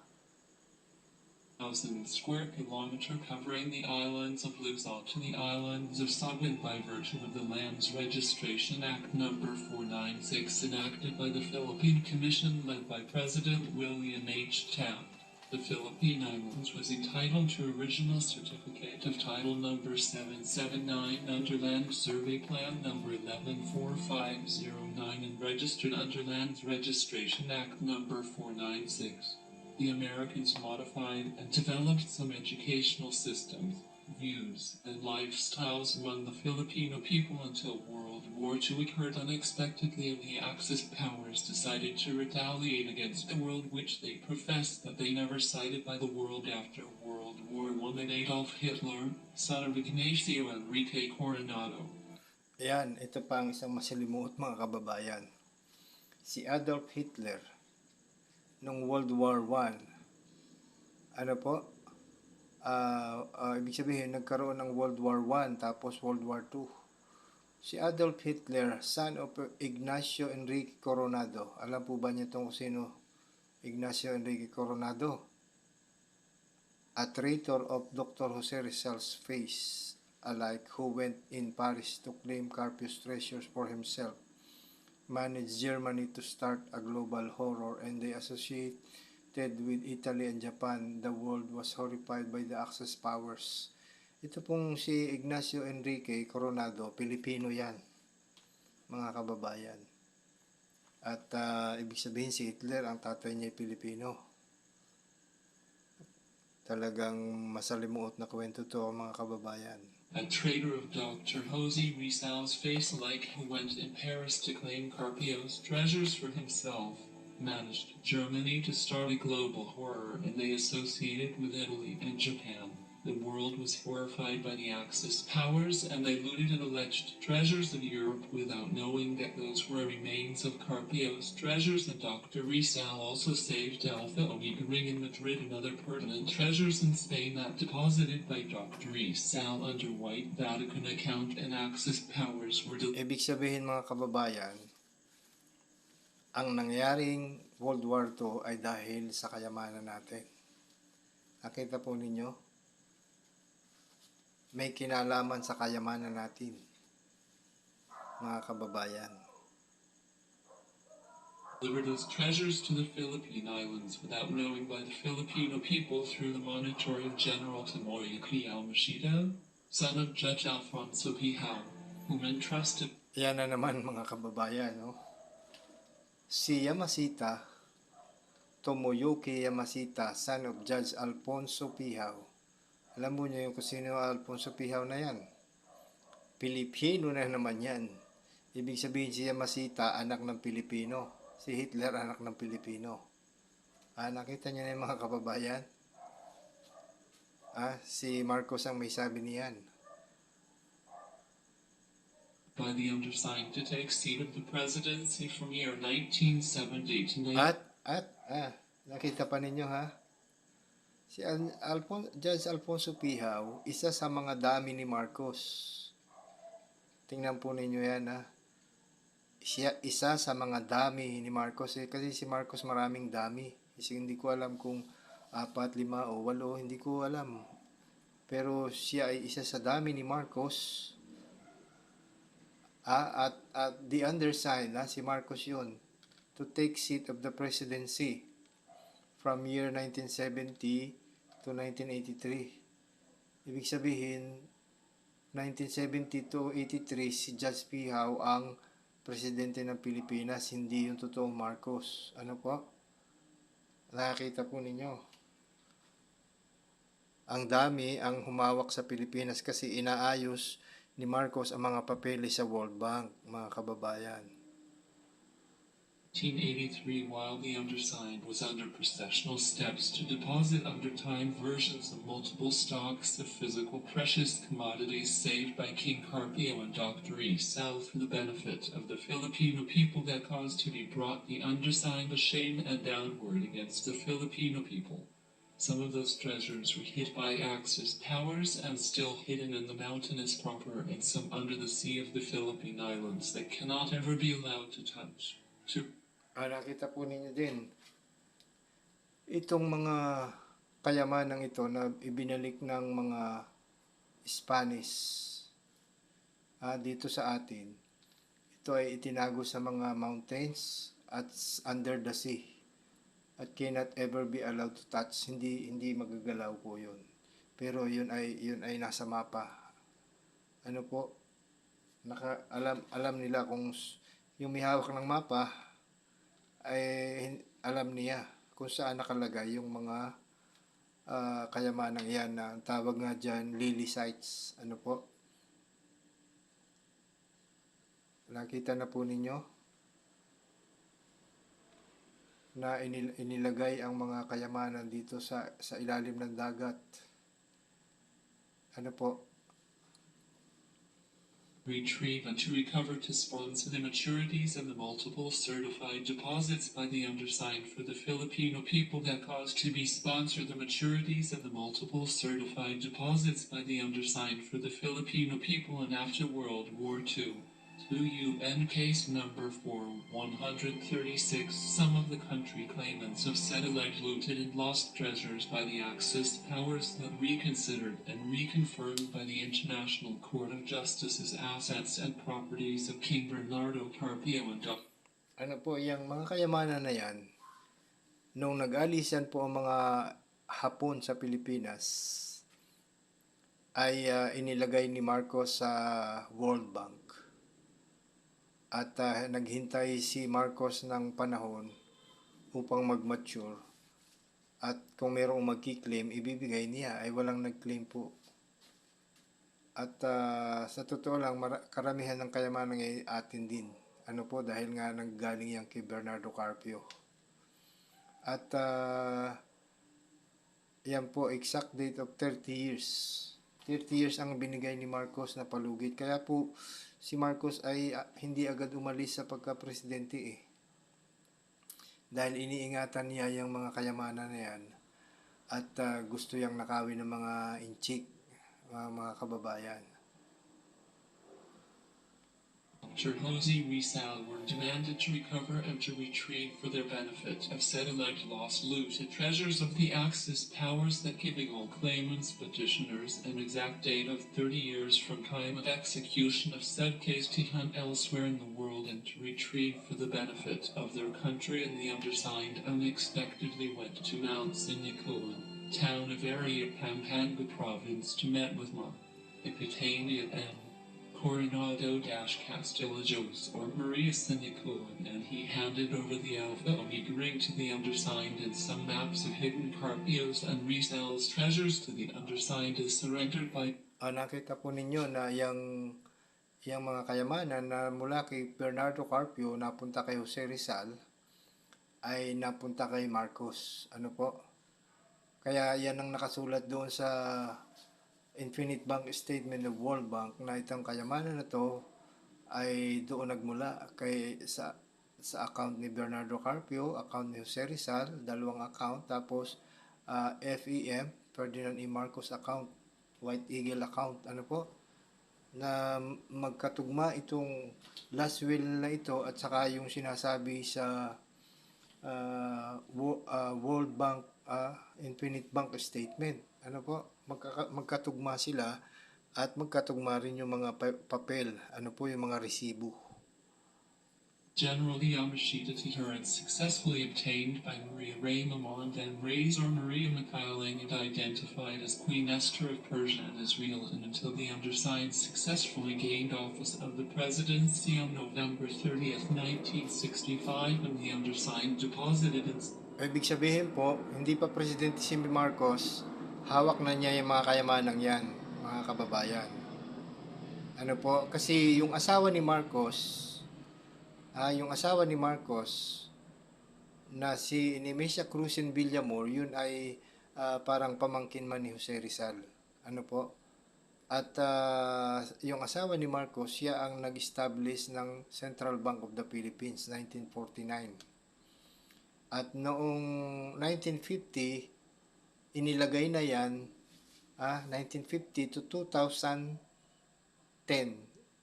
1,000 square kilometer covering the islands of Luzon to the islands of Sabah by virtue of the Lands Registration Act number 496 enacted by the Philippine Commission led by President William H. Taft. The Philippine Islands was entitled to original certificate of title number 779 under Land Survey Plan number 114509 and registered under Lands Registration Act number 496. The Americans modified and developed some educational systems, views, and lifestyles among the Filipino people until World War II occurred unexpectedly, and the Axis powers decided to retaliate against the world, which they professed that they never cited by the world after World War I, and Adolf Hitler, son of Ignacio Enrique Coronado. Ayan, ito pa ang isang masalimuot, mga kababayan. Si Adolf Hitler, noong World War I, ano po? Ibig sabihin, nagkaroon ng World War I, tapos World War II. Si Adolf Hitler, son of Ignacio Enrique Coronado. Alam po ba niyo itong sino? Ignacio Enrique Coronado. A traitor of Dr. Jose Rizal's face alike, who went in Paris to claim Carpio's treasures for himself, managed Germany to start a global horror, and they associated with Italy and Japan. The world was horrified by the Axis powers. Ito pong si Ignacio Enrique Coronado, Pilipino yan, mga kababayan. At ibig sabihin si Hitler, ang tatay niya ay Pilipino. Talagang masalimuot na kwento to, mga kababayan. A traitor of Dr. Jose Rizal's face-alike, who went in Paris to claim Carpio's treasures for himself, managed Germany to start a global horror, and they associated with Italy and Japan. The world was horrified by the Axis powers, and they looted and alleged treasures of Europe without knowing that those were remains of Carpio's treasures, and Dr. Rizal also saved Alpha Omega Ring in Madrid and other pertinent treasures in Spain that deposited by Dr. Rizal under White Vatican account, and Axis powers were Ibig sabihin, mga kababayan, ang nangyaring World War II ay dahil sa kayamanan natin. Nakita po ninyo? may kinalaman sa kayamanan natin, mga kababayan. Delivered those treasures to the Philippine Islands without knowing by the Filipino people through the monitoring of General Tomoyo Kiyamashita, son of Judge Alfonso Pihao, whom entrusted Yan na naman mga kababayan, no? Si Yamashita, Tomoyuki Yamashita, son of Judge Alfonso Pihao. Alam mo niyo kung sino Alfonso Pihao na yan? Pilipino na naman yan. Ibig sabihin si Yamashita, anak ng Pilipino. Si Hitler, anak ng Pilipino. Nakita niyo na yung mga kababayan? Si Marcos ang may sabi niyan. by the undersigned to take seat of the presidency from year 1970 to Nakita pa ninyo ha? Si Judge Alfonso Pihao, isa sa mga dami ni Marcos. Tingnan po ninyo yan ha. Siya isa sa mga dami ni Marcos kasi si Marcos maraming dami. Kasi hindi ko alam kung 4, 5 o 8, hindi ko alam. Pero siya ay isa sa dami ni Marcos. At the undersigned, si Marcos yun, to take seat of the presidency from year 1970 to 1983. Ibig sabihin, 1970 to 83, si Judge Pihao ang presidente ng Pilipinas, hindi yung totoong Marcos. Ano po? Nakakita po ninyo. Ang dami ang humawak sa Pilipinas kasi inaayos ni Marcos ang mga papeles sa World Bank, mga kababayan. 1983, while the undersigned was under processional steps to deposit under time versions of multiple stocks of physical precious commodities saved by King Carpio and Dr. Isao for the benefit of the Filipino people that caused to be brought the undersigned to shame and downward against the Filipino people. Some of those treasures were hid by Axis powers and still hidden in the mountainous proper and some under the sea of the Philippine Islands that cannot ever be allowed to touch. Nakita po ninyo din, itong mga kayamanang ito na ibinalik ng mga Spanish dito sa atin, ito ay itinago sa mga mountains at under the sea at cannot ever be allowed to touch. Hindi magagalaw po yun. Pero yun ay nasa mapa. Ano po? Alam nila kung yung may hawak ng mapa ay alam niya kung saan nakalagay yung mga kayamanang yan na tawag nga dyan lily sites. Ano po? Nakita na po ninyo na inilagay ang mga kayamanan dito sa ilalim ng dagat. Ano po? Retrieve and to recover to sponsor the maturities and the multiple certified deposits by the undersigned for the Filipino people that caused to be sponsored the maturities and the multiple certified deposits by the undersigned for the Filipino people and after World War II. To UN case number 4136, some of the country claimants of said alleged looted and lost treasures by the Axis powers that reconsidered and reconfirmed by the International Court of Justice's assets and properties of King Bernardo Carpio and Ano po, yung mga kayamanan na yan, nung nag-alisan po ang mga Hapon sa Pilipinas, ay inilagay ni Marcos sa World Bank. At naghintay si Marcos ng panahon upang mag-mature. At kung mayroong magki-claim, ibibigay niya. Ay walang nag-claim po. At sa totoo lang, karamihan ng kayamanan ay atin din. Ano po, dahil nga nanggaling yan kay Bernardo Carpio. At yan po, exact date of 30 years. 30 years ang binigay ni Marcos na palugit. Kaya po, si Marcos ay hindi agad umalis sa pagka-presidente Dahil iniingatan niya yung mga kayamanan na yan at gusto yang nakawin ng mga inchik, mga kababayan. Jose Rizal were demanded to recover and to retrieve for their benefit of said alleged lost looted treasures of the Axis powers that giving all claimants petitioners an exact date of 30 years from time of execution of said case to hunt elsewhere in the world and to retrieve for the benefit of their country, and the undersigned unexpectedly went to Mount Sinicolan, town of area Pampanga province, to meet with Ma Epitania M. Coronado-Castillo or Maria Sinicolan, and he handed over the Alpha Omega ring to the undersigned and some maps of hidden Carpios and Rizal's treasures to the undersigned is surrendered by... Nakita po ninyo na yung mga kayamanan na mula kay Bernardo Carpio napunta kay Jose Rizal ay napunta kay Marcos. Ano po? Kaya yan ang nakasulat doon sa Infinite Bank Statement of World Bank na itong kayamanan na to ay doon nagmula sa account ni Bernardo Carpio, account ni Jose Rizal, dalawang account, tapos FEM, Ferdinand E. Marcos account, White Eagle account, ano po, na magkatugma itong last will na ito at saka yung sinasabi sa World Bank Infinite Bank Statement. Ano po, magkatugma sila at magkatugma rin yung mga papel, ano po, yung mga resibo. General Yamashita Tihuran successfully obtained by Maria Raymond and Razor Maria Mikhailing and identified as Queen Esther of Persia and Israel, and until the undersigned successfully gained office of the presidency on November 30th, 1965, and the undersigned deposited in... Ibig sabihin po, hindi pa Presidente si Marcos, hawak na niya yung mga kayamanang yan, mga kababayan. Ano po, kasi yung asawa ni Marcos, na si Nemesio Cruzin Villamor, yun ay parang pamangkin man ni Jose Rizal. Ano po? At yung asawa ni Marcos, siya ang nag-establish ng Central Bank of the Philippines, 1949. At noong 1950, inilagay na yan, 1950 to 2010,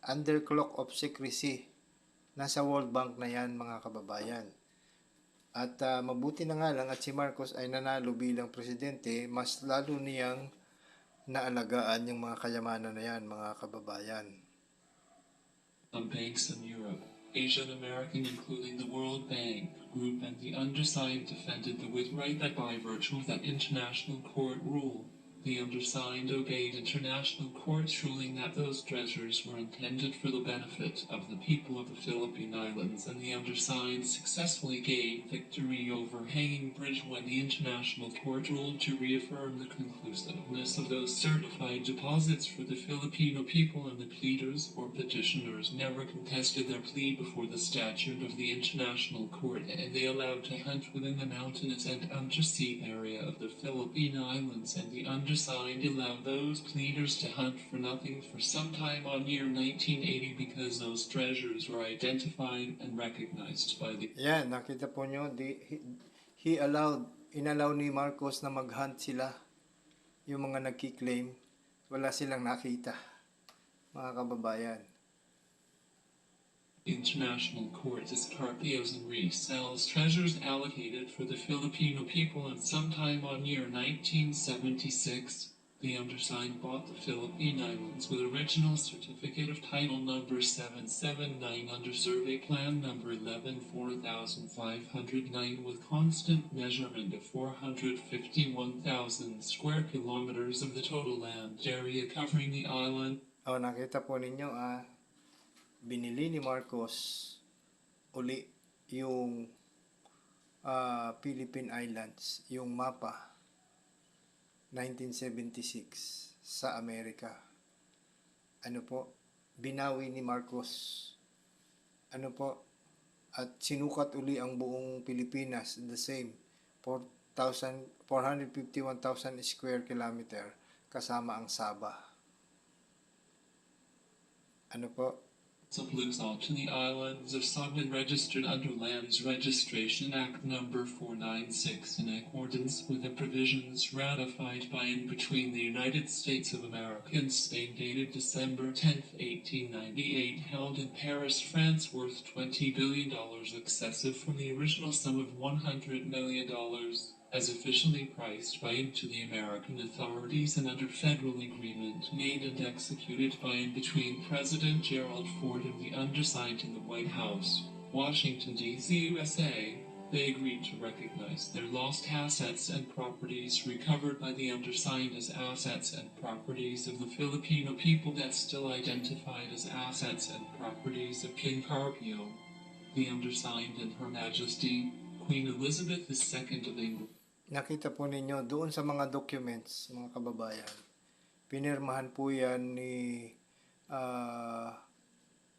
under cloak of secrecy. Nasa World Bank na yan, mga kababayan. At mabuti na nga lang at si Marcos ay nanalo bilang presidente, mas lalo niyang naalagaan yung mga kayamanan na yan, mga kababayan. Banks in Europe, Asian American, including the World Bank Group, and the undersigned defended the right that by virtue of that international court rule, the undersigned obeyed international court's ruling that those treasures were intended for the benefit of the people of the Philippine Islands, and the undersigned successfully gained victory over Hanging Bridge when the international court ruled to reaffirm the conclusiveness of those certified deposits for the Filipino people, and the pleaders or petitioners never contested their plea before the statute of the international court, and they allowed to hunt within the mountainous and undersea area of the Philippine Islands, and the undersigned allowed those pleaders to hunt for nothing for some time on year 1980 because those treasures were identified and recognized by the... Yan, nakita po nyo, inallow ni Marcos na mag-hunt sila, yung mga nagki-claim, wala silang nakita, mga kababayan. International Court is Carpios and Rizal's treasures allocated for the Filipino people, and sometime on year 1976, the undersigned bought the Philippine Islands with original certificate of title number 779 under survey plan number 114509 with constant measurement of 451,000 square kilometers of the total land area covering the island. Nakita po ninyo, binili ni Marcos uli yung Philippine Islands, yung mapa, 1976 sa Amerika. Ano po, binawi ni Marcos. Ano po, at sinukat uli ang buong Pilipinas, the same, 451,000 square kilometer kasama ang Sabah. Ano po, of Luzon to the islands of Sagman registered under Lands Registration Act No. 496 in accordance with the provisions ratified by and between the United States of America and Spain dated December 10, 1898, held in Paris, France, worth $20 billion, excessive from the original sum of $100 million. As officially priced by and to the American authorities and under federal agreement made and executed by and between President Gerald Ford and the undersigned in the White House, Washington, D.C., USA, they agreed to recognize their lost assets and properties recovered by the undersigned as assets and properties of the Filipino people that still identified as assets and properties of King Carpio, the undersigned and Her Majesty, Queen Elizabeth II of England. Nakita po ninyo doon sa mga documents, mga kababayan, pinirmahan po yan ni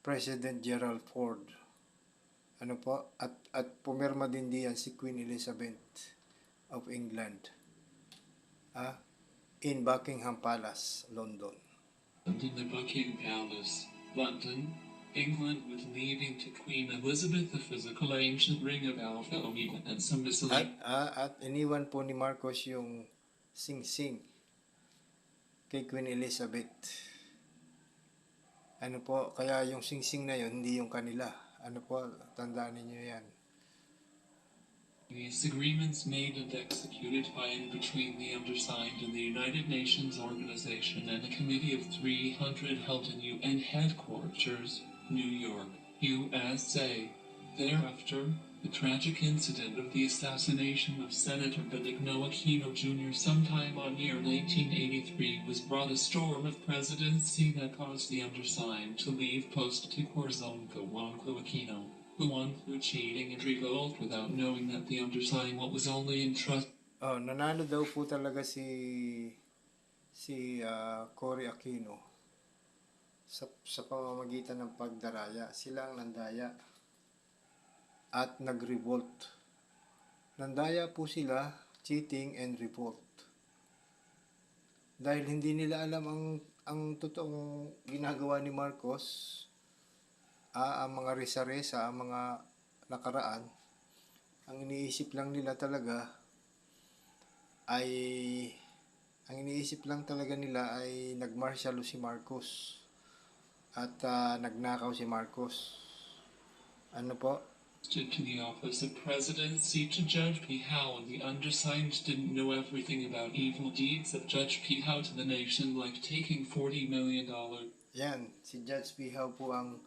President Gerald Ford. Ano po? At pumirma din diyan si Queen Elizabeth of England. In Buckingham Palace, London. In the Buckingham Palace, London, England, with leaving to Queen Elizabeth the physical ancient ring of Alpha Omega and some miscellaneous. At iniwan po ni Marcos yung sing-sing kay Queen Elizabeth. Ano po, kaya yung sing-sing na yun, hindi yung kanila. Ano po, tandaan ninyo yan. These agreements made and executed by and between the undersigned and the United Nations Organization and a committee of 300 held in UN headquarters, New York, USA. Thereafter, the tragic incident of the assassination of Senator Benigno Aquino Jr. sometime on year 1983 was brought a storm of presidency that caused the undersigned to leave post to Corazon Cojuangco Aquino, who won through cheating and revolt without knowing that the undersigned what was only in trust. Nanalo daw po talaga si Cory Aquino sa pamamagitan ng pagdaraya. Sila ang nandaya at nag-revolt. Nandaya po sila, cheating and revolt. Dahil hindi nila alam ang totoong ginagawa ni Marcos, ang mga resa-resa, ang mga nakaraan, ang iniisip lang talaga nila ay nagmarsyalo si Marcos at nagnakaw si Marcos. Ano po? To the office of presidency to Judge P. Howe, and the undersigned didn't know everything about evil deeds of Judge P. Howe to the nation, like taking $40 million. Yan, si Judge P. Howe po ang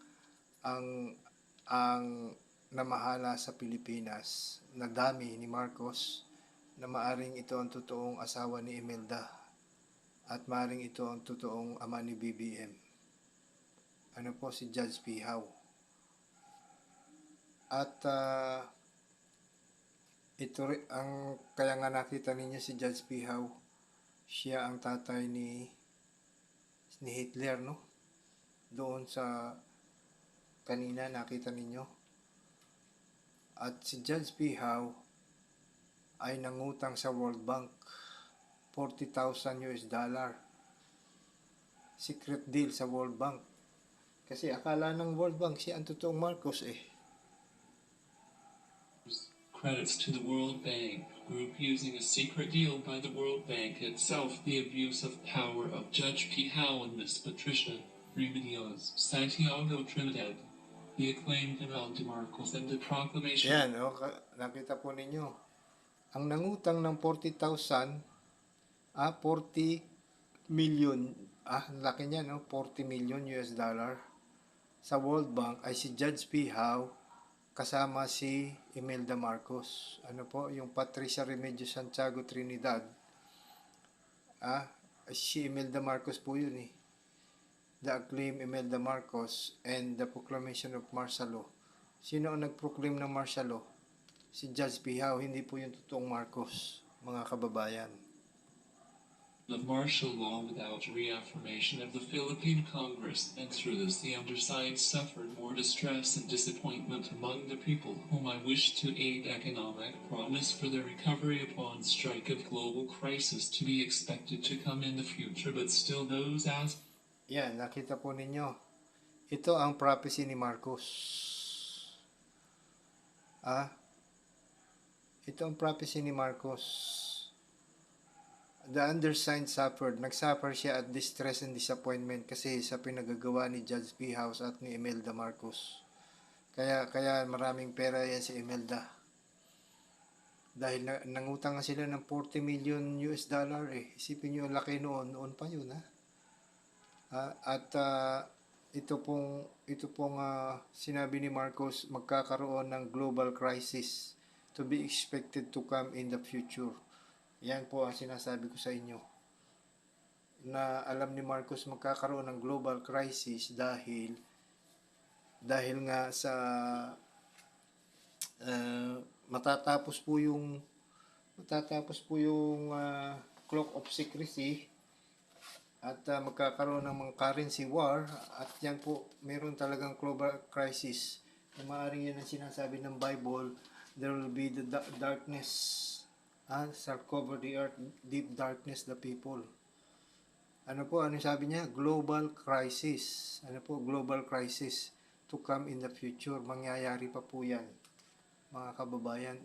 namahala sa Pilipinas na dami ni Marcos, na maaring ito ang totoong asawa ni Imelda at maaring ito ang totoong ama ni BBM. Ano po, si Judge P. Howe. At ito rin ang kaya nga nakita ninyo si Judge P. Howe, siya ang tatay ni Hitler, no? Doon sa kanina nakita ninyo. At si Judge P. Howe ay nangutang sa World Bank $40,000. Secret deal sa World Bank. Kasi akala ng World Bank siya ang totoong Marcos eh. Credits to the World Bank Group using a secret deal by the World Bank itself, the abuse of power of Judge P. Howe and Miss Patricia Remedios, Santiago Trinidad, the acclaimed Imelda Marcos, and the proclamation. Yan, nakita po ninyo. Ang nangutang ng 40,000, 40 million, laki niya, no? $40 million sa World Bank ay si Judge P. Howe kasama si Imelda Marcos. Ano po, yung Patricia Remedios Santiago Trinidad. Si Imelda Marcos po yun eh. The acclaimed Imelda Marcos and the proclamation of martial law. Sino ang nag-proclaim ng martial law? Si Judge P. Howe, hindi po yung totoong Marcos, mga kababayan. Of martial law without reaffirmation of the Philippine Congress, and through this the undersigned suffered more distress and disappointment among the people whom I wish to aid. Economic promise for their recovery upon strike of global crisis to be expected to come in the future, but still those as. Yan, nakita po ninyo. Ito ang prophecy ni Marcos. Ito ang prophecy ni Marcos. The undersigned suffered. Nagsuffer siya at distress and disappointment kasi sa pinagagawa ni Judge P. House at ni Imelda Marcos. Kaya maraming pera yan si Imelda. Dahil nangutang sila ng 40 million US dollar eh. Isipin nyo, laki noon pa yun ha. Ito pong sinabi ni Marcos, magkakaroon ng global crisis to be expected to come in the future. Yan po ang sinasabi ko sa inyo. Na alam ni Marcos magkakaroon ng global crisis dahil nga sa matatapos po yung cloak of secrecy at magkakaroon ng mga currency war at yan po meron talagang global crisis. Maaaring yan ang sinasabi ng Bible, there will be the darkness shall cover the earth, deep darkness the people. Ano sabi niya? Global crisis. Global crisis to come in the future. Mangyayari pa po yan, mga kababayan.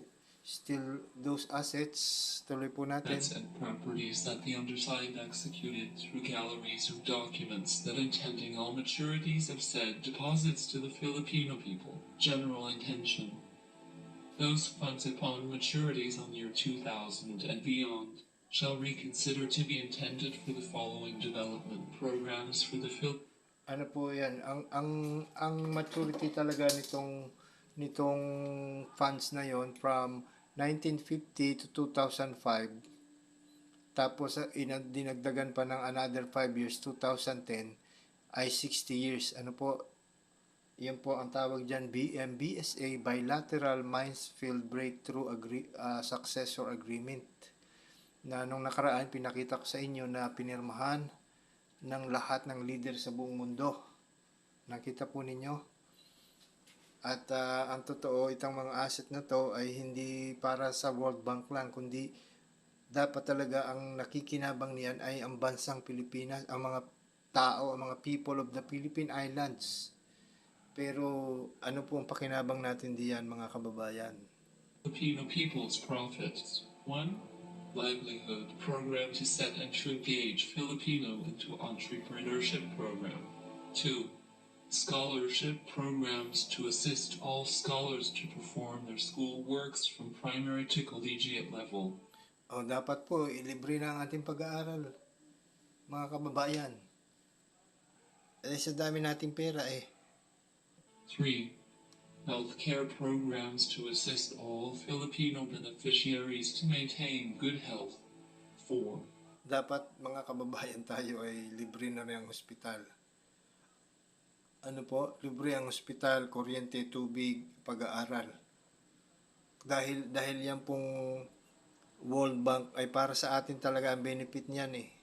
Still, those assets, tuloy po natin. Assets and properties that the undersigned executed through galleries of documents that intending all maturities of said deposits to the Filipino people, general intention. Those funds upon maturities on year 2000 and beyond shall reconsider to be intended for the following development programs for the Ano po yan? Ang maturity talaga nitong funds na yon from 1950 to 2005. Tapos dinagdagan pa ng another 5 years, 2010 ay 60 years. Yan po ang tawag dyan, BSA, Bilateral Minefield Breakthrough Successor Agreement. Na nung nakaraan, pinakita ko sa inyo na pinirmahan ng lahat ng leader sa buong mundo. Nakita po ninyo? At ang totoo, itong mga asset na to ay hindi para sa World Bank lang, kundi dapat talaga ang nakikinabang niyan ay ang bansang Pilipinas, ang mga tao, ang mga people of the Philippine Islands. Pero ano po ang pakinabang natin diyan, mga kababayan? Filipino people's profits. 1. Livelihood program to set and to engage Filipino into entrepreneurship program. 2. Scholarship programs to assist all scholars to perform their school works from primary to collegiate level. Dapat po, ilibre na ang ating pag-aaral, mga kababayan. Sa dami nating pera 3. Healthcare programs to assist all Filipino beneficiaries to maintain good health. 4. Dapat mga kababayan tayo ay libre na rin ang ospital. Libre ang ospital, kuryente, tubig, pag-aaral. Dahil yan pong World Bank ay para sa atin talaga ang benefit niyan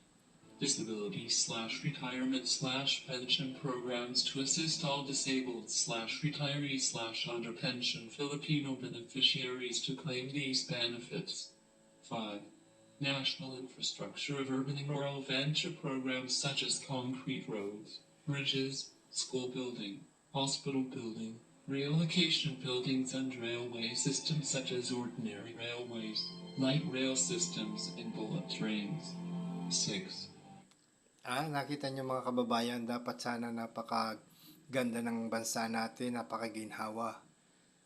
Disability/retirement/pension programs to assist all disabled/retiree/under-pension Filipino beneficiaries to claim these benefits. 5. National infrastructure of urban and rural venture programs such as concrete roads, bridges, school building, hospital building, relocation buildings and railway systems such as ordinary railways, light rail systems, and bullet trains. 6. Nakita niyo mga kababayan, dapat sana napakaganda ng bansa natin, napakaginhawa.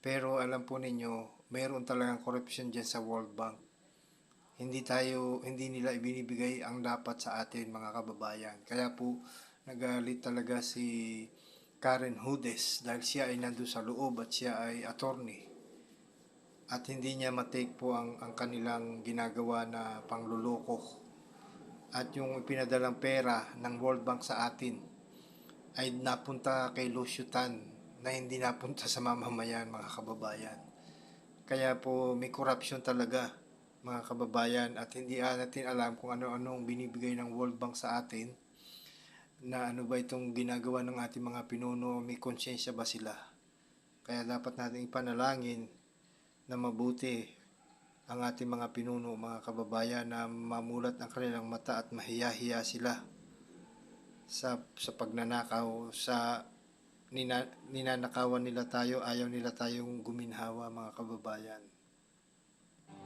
Pero alam po ninyo, mayroon talagang corruption dyan sa World Bank. Hindi nila ibinibigay ang dapat sa atin, mga kababayan. Kaya po, nagalit talaga si Karen Hudes dahil siya ay nandun sa loob at siya ay attorney. At hindi niya matake po ang kanilang ginagawa na pangluloko. At yung pinadalang pera ng World Bank sa atin ay napunta kay Lucio Tan na hindi napunta sa mamamayan, mga kababayan. Kaya po may corruption talaga, mga kababayan, at hindi natin alam kung ano-anong binibigay ng World Bank sa atin, na ano ba itong ginagawa ng ating mga pinuno, may konsensya ba sila. Kaya dapat natin ipanalangin na mabuti ang ating mga pinuno, mga kababayan, na mamulat ang kanilang mata at mahiya-hiya sila sa pagnanakaw, sa ninanakawan nila tayo, ayaw nila tayong guminhawa mga kababayan.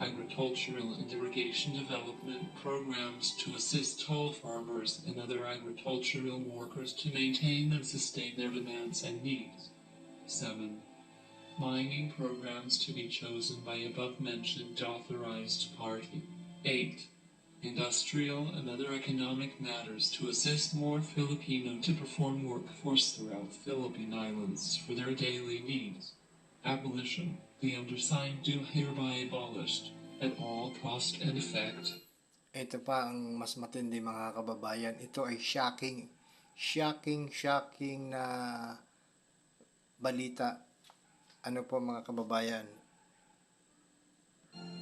Agricultural and irrigation development programs to assist tall farmers and other agricultural workers to maintain and sustain their demands and needs. 7. Mining programs to be chosen by above-mentioned authorized party. 8. Industrial and other economic matters to assist more Filipino to perform workforce throughout Philippine Islands for their daily needs. Abolition. The undersigned do hereby abolished, at all cost and effect. Ito pa ang mas matindi mga kababayan. Ito ay shocking na balita. Ano po mga kababayan?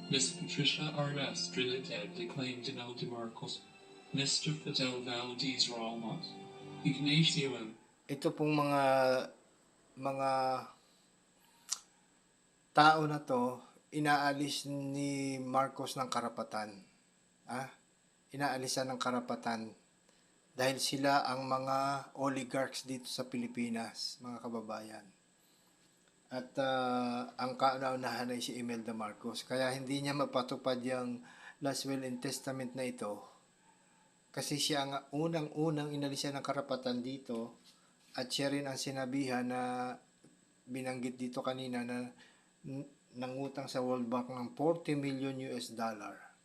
Miss Patricia R.S. Trinidad declaimed Imelda Marcos, Mr. Fidel Valdez Ramos, Ignacio M. Ito pong mga tao na to, inaalis ni Marcos ng karapatan. Inaalisan ng karapatan dahil sila ang mga oligarchs dito sa Pilipinas, mga kababayan. At ang kauna-unahan ay si Imelda Marcos. Kaya hindi niya mapatupad yung last will and testament na ito. Kasi siya ang unang-unang inalisan ng karapatan dito. At siya rin ang sinabihan na binanggit dito kanina na nangutang sa World Bank ng $40 million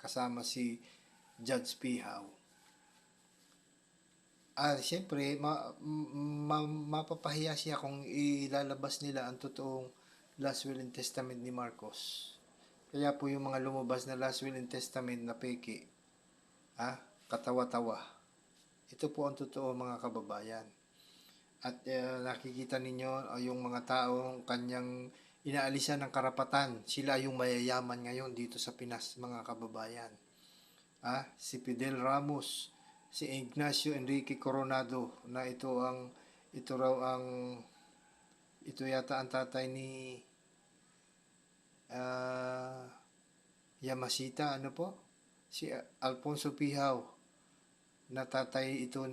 kasama si Judge Pihaw. Siyempre, mapapahiya siya kung ilalabas nila ang totoong last will and testament ni Marcos. Kaya po yung mga lumabas na last will and testament na peke, katawa-tawa. Ito po ang totoo mga kababayan. At nakikita ninyo yung mga taong kanyang inaalisan ng karapatan. Sila yung mayayaman ngayon dito sa Pinas mga kababayan. Si Fidel Ramos, si Ignacio Enrique Coronado na ito yata ang tatay ni Yamashita, si Alfonso Pihaw na tatay ito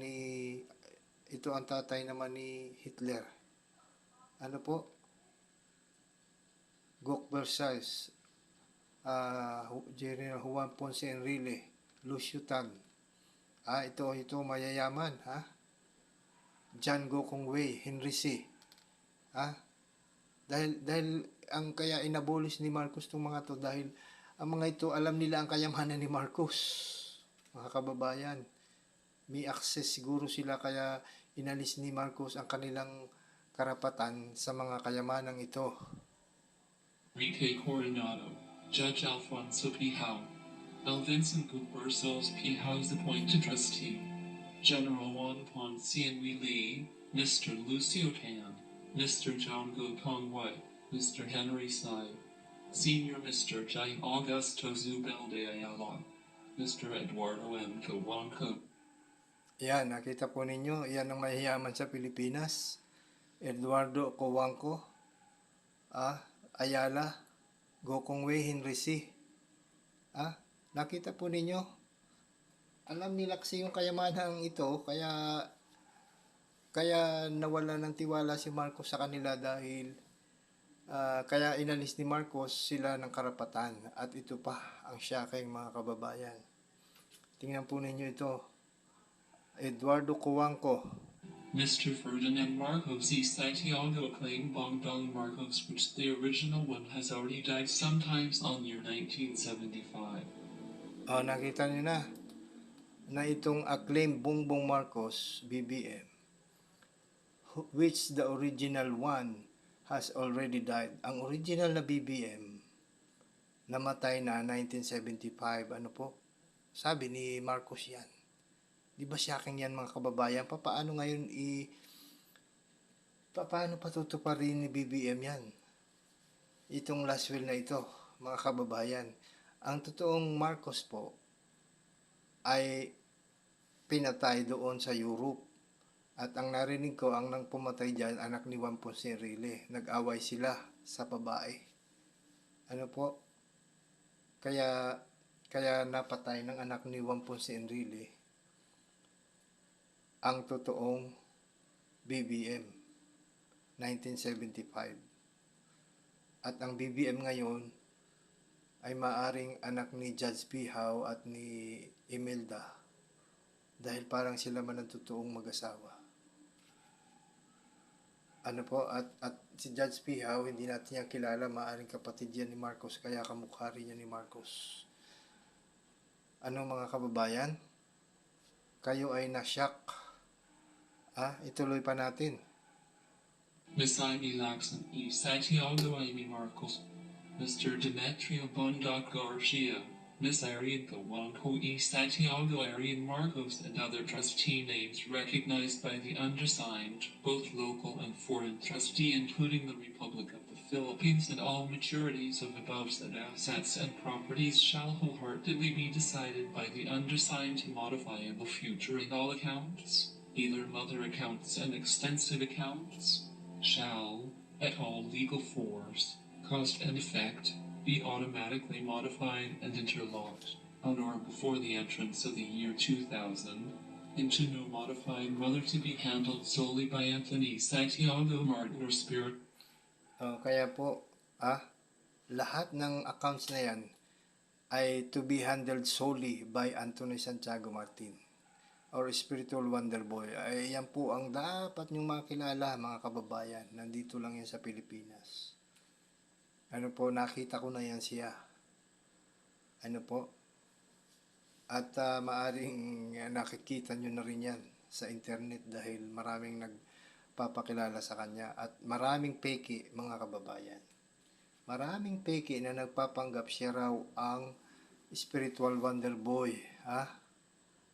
ang tatay naman ni Hitler. Gok Versailles, General Juan Ponce Enrile, Lucio Tan. Ito mayayaman, John Gokong Wei, Henry C. Dahil ang kaya inabolish ni Marcos itong mga to dahil ang mga ito alam nila ang kayamanan ni Marcos. Mga kababayan, may access siguro sila kaya inalis ni Marcos ang kanilang karapatan sa mga kayamanang ito. Enrique Coronado, Judge Alfonso Pihaw, El Vincent Gutbersos Pihaw's appointed trustee, General Juan Ponce Enrile, Mr. Lucio Tan, Mr. John Gokong Wei, Mr. Henry Sai, Senior Mr. Jai Augusto Zubel de Ayala, Mr. Eduardo M. Cojuangco. Yan, nakita po ninyo, yan ang mahiyaman sa Pilipinas. Eduardo Cojuangco, Ayala, Gokong Wei, Henry C. Nakita po ninyo, alam nila kasi yung kayamanan ito, kaya nawala ng tiwala si Marcos sa kanila dahil kaya inalis ni Marcos sila ng karapatan. At ito pa ang shocking mga kababayan. Tingnan po ninyo ito. Eduardo Cojuangco. Mr. Ferdinand Marcos y Santiago claimed Bongbong Marcos, which the original one has already died sometimes on year 1975. Nakita nyo na itong acclaimed Bongbong Marcos, BBM, which the original one has already died. Ang original na BBM, namatay na 1975. Sabi ni Marcos yan. Di ba shocking yan mga kababayan? Paano ngayon paano patutuparin ni BBM yan? Itong last will na ito, mga kababayan. Ang totoong Marcos po ay pinatay doon sa Europe. At ang narinig ko, ang nang pumatay dyan, anak ni Juan Ponce Enrile. Nag-away sila sa babae. Kaya napatay ng anak ni Juan Ponce Enrile ang totoong BBM. 1975. At ang BBM ngayon ay maaring anak ni Judge Pihaw at ni Imelda dahil parang sila man ang totoong mag-asawa. At si Judge Pihaw, hindi natin yan kilala, maaring kapatid yan ni Marcos, kaya kamukha rin yan ni Marcos. Mga kababayan? Kayo ay na-shock. Ituloy pa natin. Miss Ivy Laxon y Santiago Amy Marcos, Mr. Demetrio Bondoc Garcia, Miss Arian Gawanko y Santiago Arian Marcos, and other trustee names recognized by the undersigned, both local and foreign trustee, including the Republic of the Philippines, and all maturities of above said assets and properties shall wholeheartedly be decided by the undersigned to modify in the future, in all accounts, either mother accounts and extensive accounts, shall, at all legal force, cost and effect, be automatically modified and interlocked, on or before the entrance of the year 2000, into no modified mother to be handled solely by Anthony Santiago Martin or Spirit. Kaya po, lahat ng accounts na yan ay to be handled solely by Anthony Santiago Martin or Spiritual Wonder Boy. Ay yan po ang dapat nyong makilala, mga kababayan. Nandito lang yan sa Pilipinas. Nakita ko na yan siya. At maaring nakikita nyo na rin yan sa internet dahil maraming nagpapakilala sa kanya. At maraming peki, mga kababayan. Maraming peki na nagpapanggap siya raw ang Spiritual Wonder Boy.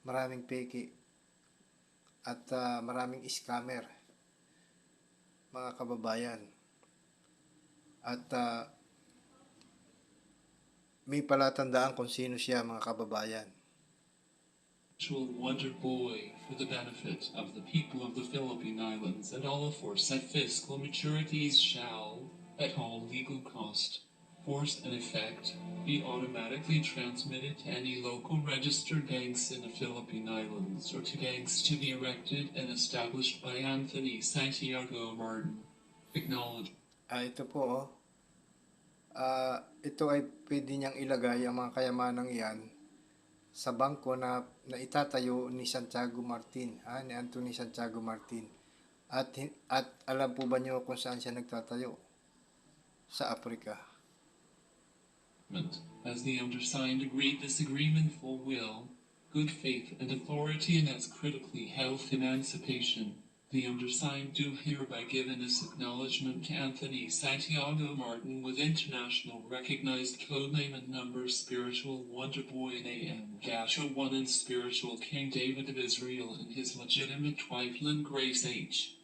Maraming peki. At maraming scammer, mga kababayan. At may palatandaan kung sino siya, mga kababayan. Wonder Boy for the benefit of the people of the Philippine Islands, and all aforesaid fiscal maturities shall, at all legal cost, force and effect, be automatically transmitted to any local registered banks in the Philippine Islands or to banks to be erected and established by Anthony Santiago Martin. Acknowledged. Ito po, ito ay pwede niyang ilagay ang mga kayamanang iyan sa bangko na itatayo ni Santiago Martin, ni Anthony Santiago Martin. At alam po ba niyo kung saan siya nagtatayo? Sa Africa. As the undersigned agreed this agreement full will, good faith and authority, and as critically health emancipation, the undersigned do hereby give in this acknowledgement to Anthony Santiago Martin with international recognized codename and number Spiritual Wonder Boy and AM-01 and Spiritual King David of Israel and his legitimate wife Lynn Grace H.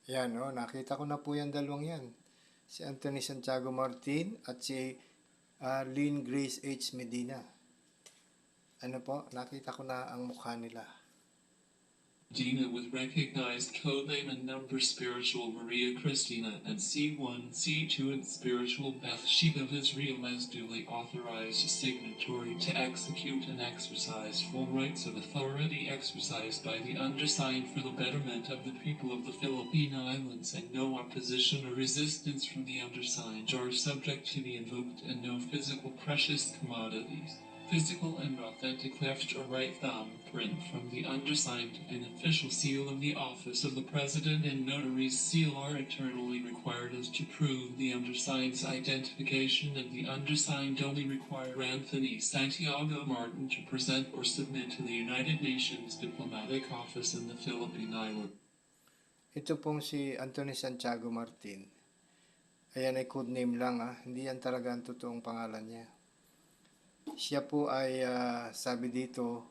Yan, nakita ko na po yan, dalawang yan. Si Anthony Santiago Martin at si Lynn Grace H. Medina. Nakita ko na ang mukha nila. Dina with recognized codename and number Spiritual Maria Christina and C1, C2 and Spiritual Bathsheba of Israel as duly authorized signatory to execute and exercise full rights of authority exercised by the undersigned for the betterment of the people of the Philippine Islands, and no opposition or resistance from the undersigned are subject to be invoked, and no physical precious commodities, physical and authentic left or right thumb print from the undersigned, an official seal of the office of the President and notary's seal are eternally required as to prove the undersigned's identification, and the undersigned only require Anthony Santiago Martin to present or submit to the United Nations Diplomatic Office in the Philippine Islands. Ito pong si Anthony Santiago Martin. Ayan ay code name lang, hindi yan talaga ang totoong pangalan niya. Siya po ay sabi dito,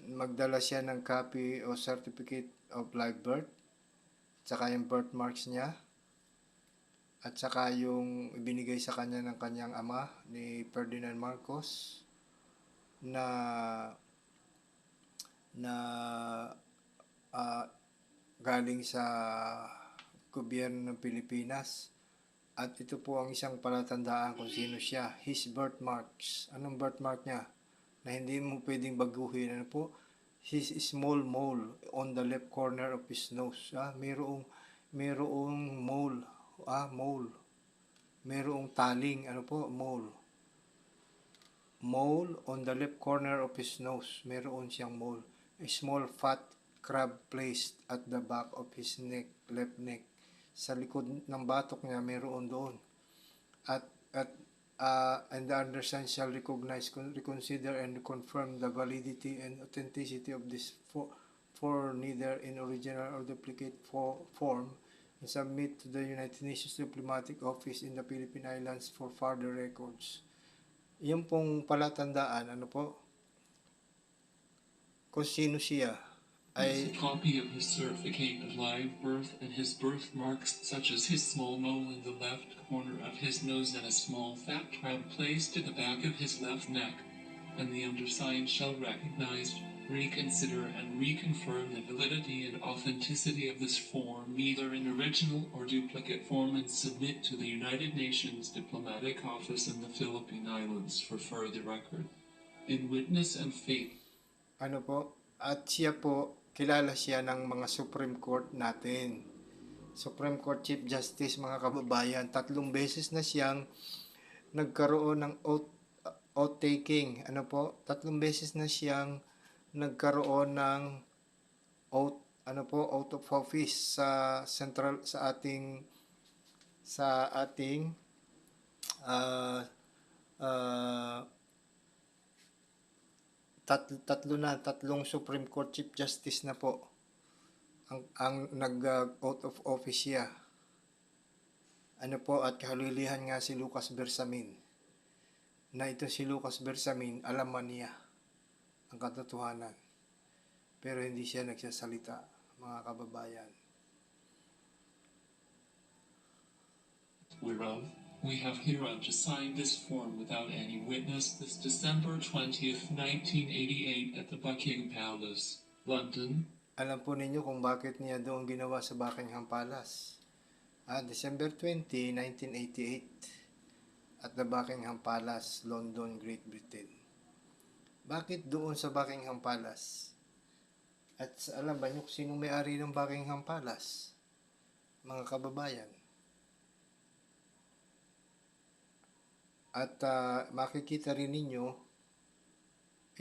magdala siya ng copy o certificate of live birth, tsaka yung birthmarks niya, at saka yung ibinigay sa kanya ng kanyang ama ni Ferdinand Marcos na galing sa gobyerno ng Pilipinas. At ito po ang isang palatandaan kung sino siya. His birthmarks. Anong birthmark niya? Na hindi mo pwedeng baguhin. His small mole on the left corner of his nose. Mayroong merong mole, mole. Merong taling, mole. Mole on the left corner of his nose. Meron siyang mole. A small fat crab placed at the back of his left neck. Sa likod ng batok niya, meron doon. And the undersigned shall recognize, reconsider, and confirm the validity and authenticity of this for neither in original or duplicate form, and submit to the United Nations Diplomatic Office in the Philippine Islands for further records. Yung pong palatandaan, kung sino siya, Is a copy of his certificate of live birth and his birthmarks, such as his small mole in the left corner of his nose and a small fat crab placed at the back of his left neck. And the undersigned shall recognize, reconsider, and reconfirm the validity and authenticity of this form, either in original or duplicate form, and submit to the United Nations Diplomatic Office in the Philippine Islands for further record. In witness and faith. At siya po, kilala siya ng mga Supreme Court natin. Supreme Court Chief Justice, mga kababayan, 3 beses na siyang nagkaroon ng oath taking. 3 beses na siyang nagkaroon ng oath, oath of office sa ating tatlong Supreme Court Chief Justice na po ang nag-oath of office siya. At kahalilihan nga si Lucas Bersamin. Na ito si Lucas Bersamin, alaman niya ang katotohanan. Pero hindi siya nagsasalita, mga kababayan. Whereof, we have hereunto signed this form without any witness this December 20th, 1988 at the Buckingham Palace, London. Alam po ninyo kung bakit niya doon ginawa sa Buckingham Palace. December 20, 1988 at the Buckingham Palace, London, Great Britain. Bakit doon sa Buckingham Palace? At alam ba niyo kung sinong may-ari ng Buckingham Palace? Mga kababayan. At makikita rin ninyo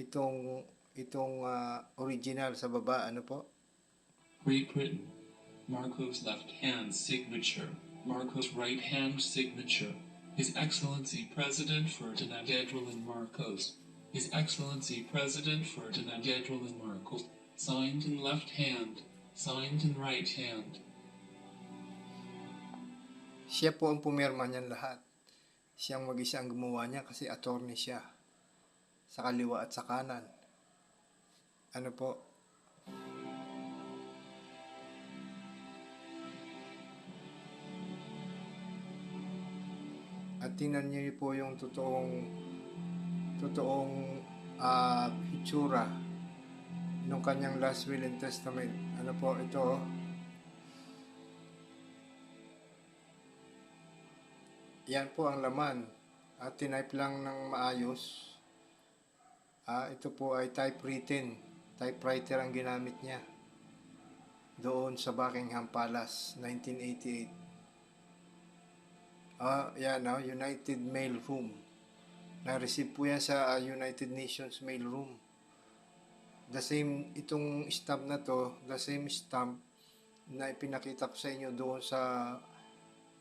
itong original sa baba, Great Britain. Marcos left hand signature. Marcos right hand signature. His Excellency President Ferdinand Edwin Marcos. His Excellency President Ferdinand Edwin Marcos. Signed in left hand. Signed in right hand. Siya po ang pumirma niyan lahat. Siyang mag-isa ang gumawa niya kasi attorney siya. Sa kaliwa at sa kanan. At tingnan niyo po yung totoong hitsura ng kanyang last will and testament. Ito. Yan po ang laman. At tinype lang ng maayos. Ito po ay typewritten. Typewriter ang ginamit niya. Doon sa Buckingham Palace, 1988. United Mail Room. Na-receive po yan sa United Nations Mail Room. Itong stamp na to, the same stamp na ipinakita ko sa inyo doon sa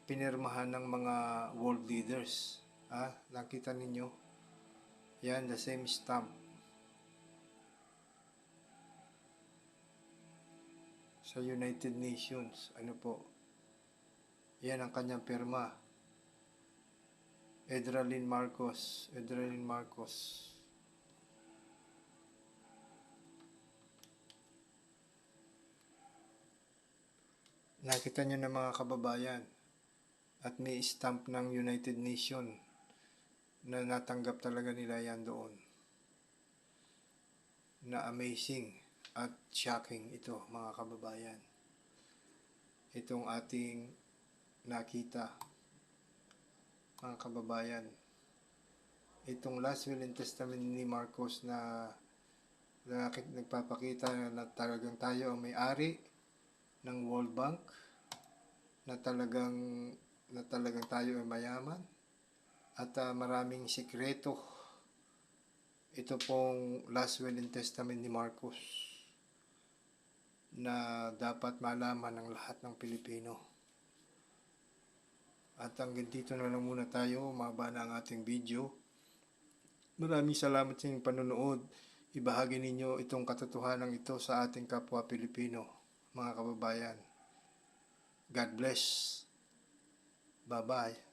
pinirmahan ng mga world leaders. Nakita ninyo? Yan, the same stamp. Sa United Nations. Yan ang kanyang pirma. Edralyn Marcos. Nakita nyo na mga kababayan. At may stamp ng United Nations na natanggap talaga nila yan doon. Na amazing at shocking ito, mga kababayan. Itong ating nakita, mga kababayan. Itong last will and testament ni Marcos na nagpapakita na talagang tayo ang may-ari ng World Bank, na talagang tayo ay mayaman at maraming sikreto. Ito pong last will and testament ni Marcos na dapat malaman ng lahat ng Pilipino. At hanggang dito na lang muna tayo, umaba na ang ating video. Maraming salamat sa inyong panonood. Ibahagi ninyo itong katotohanan ito sa ating kapwa Pilipino, mga kababayan. God bless. Bye-bye.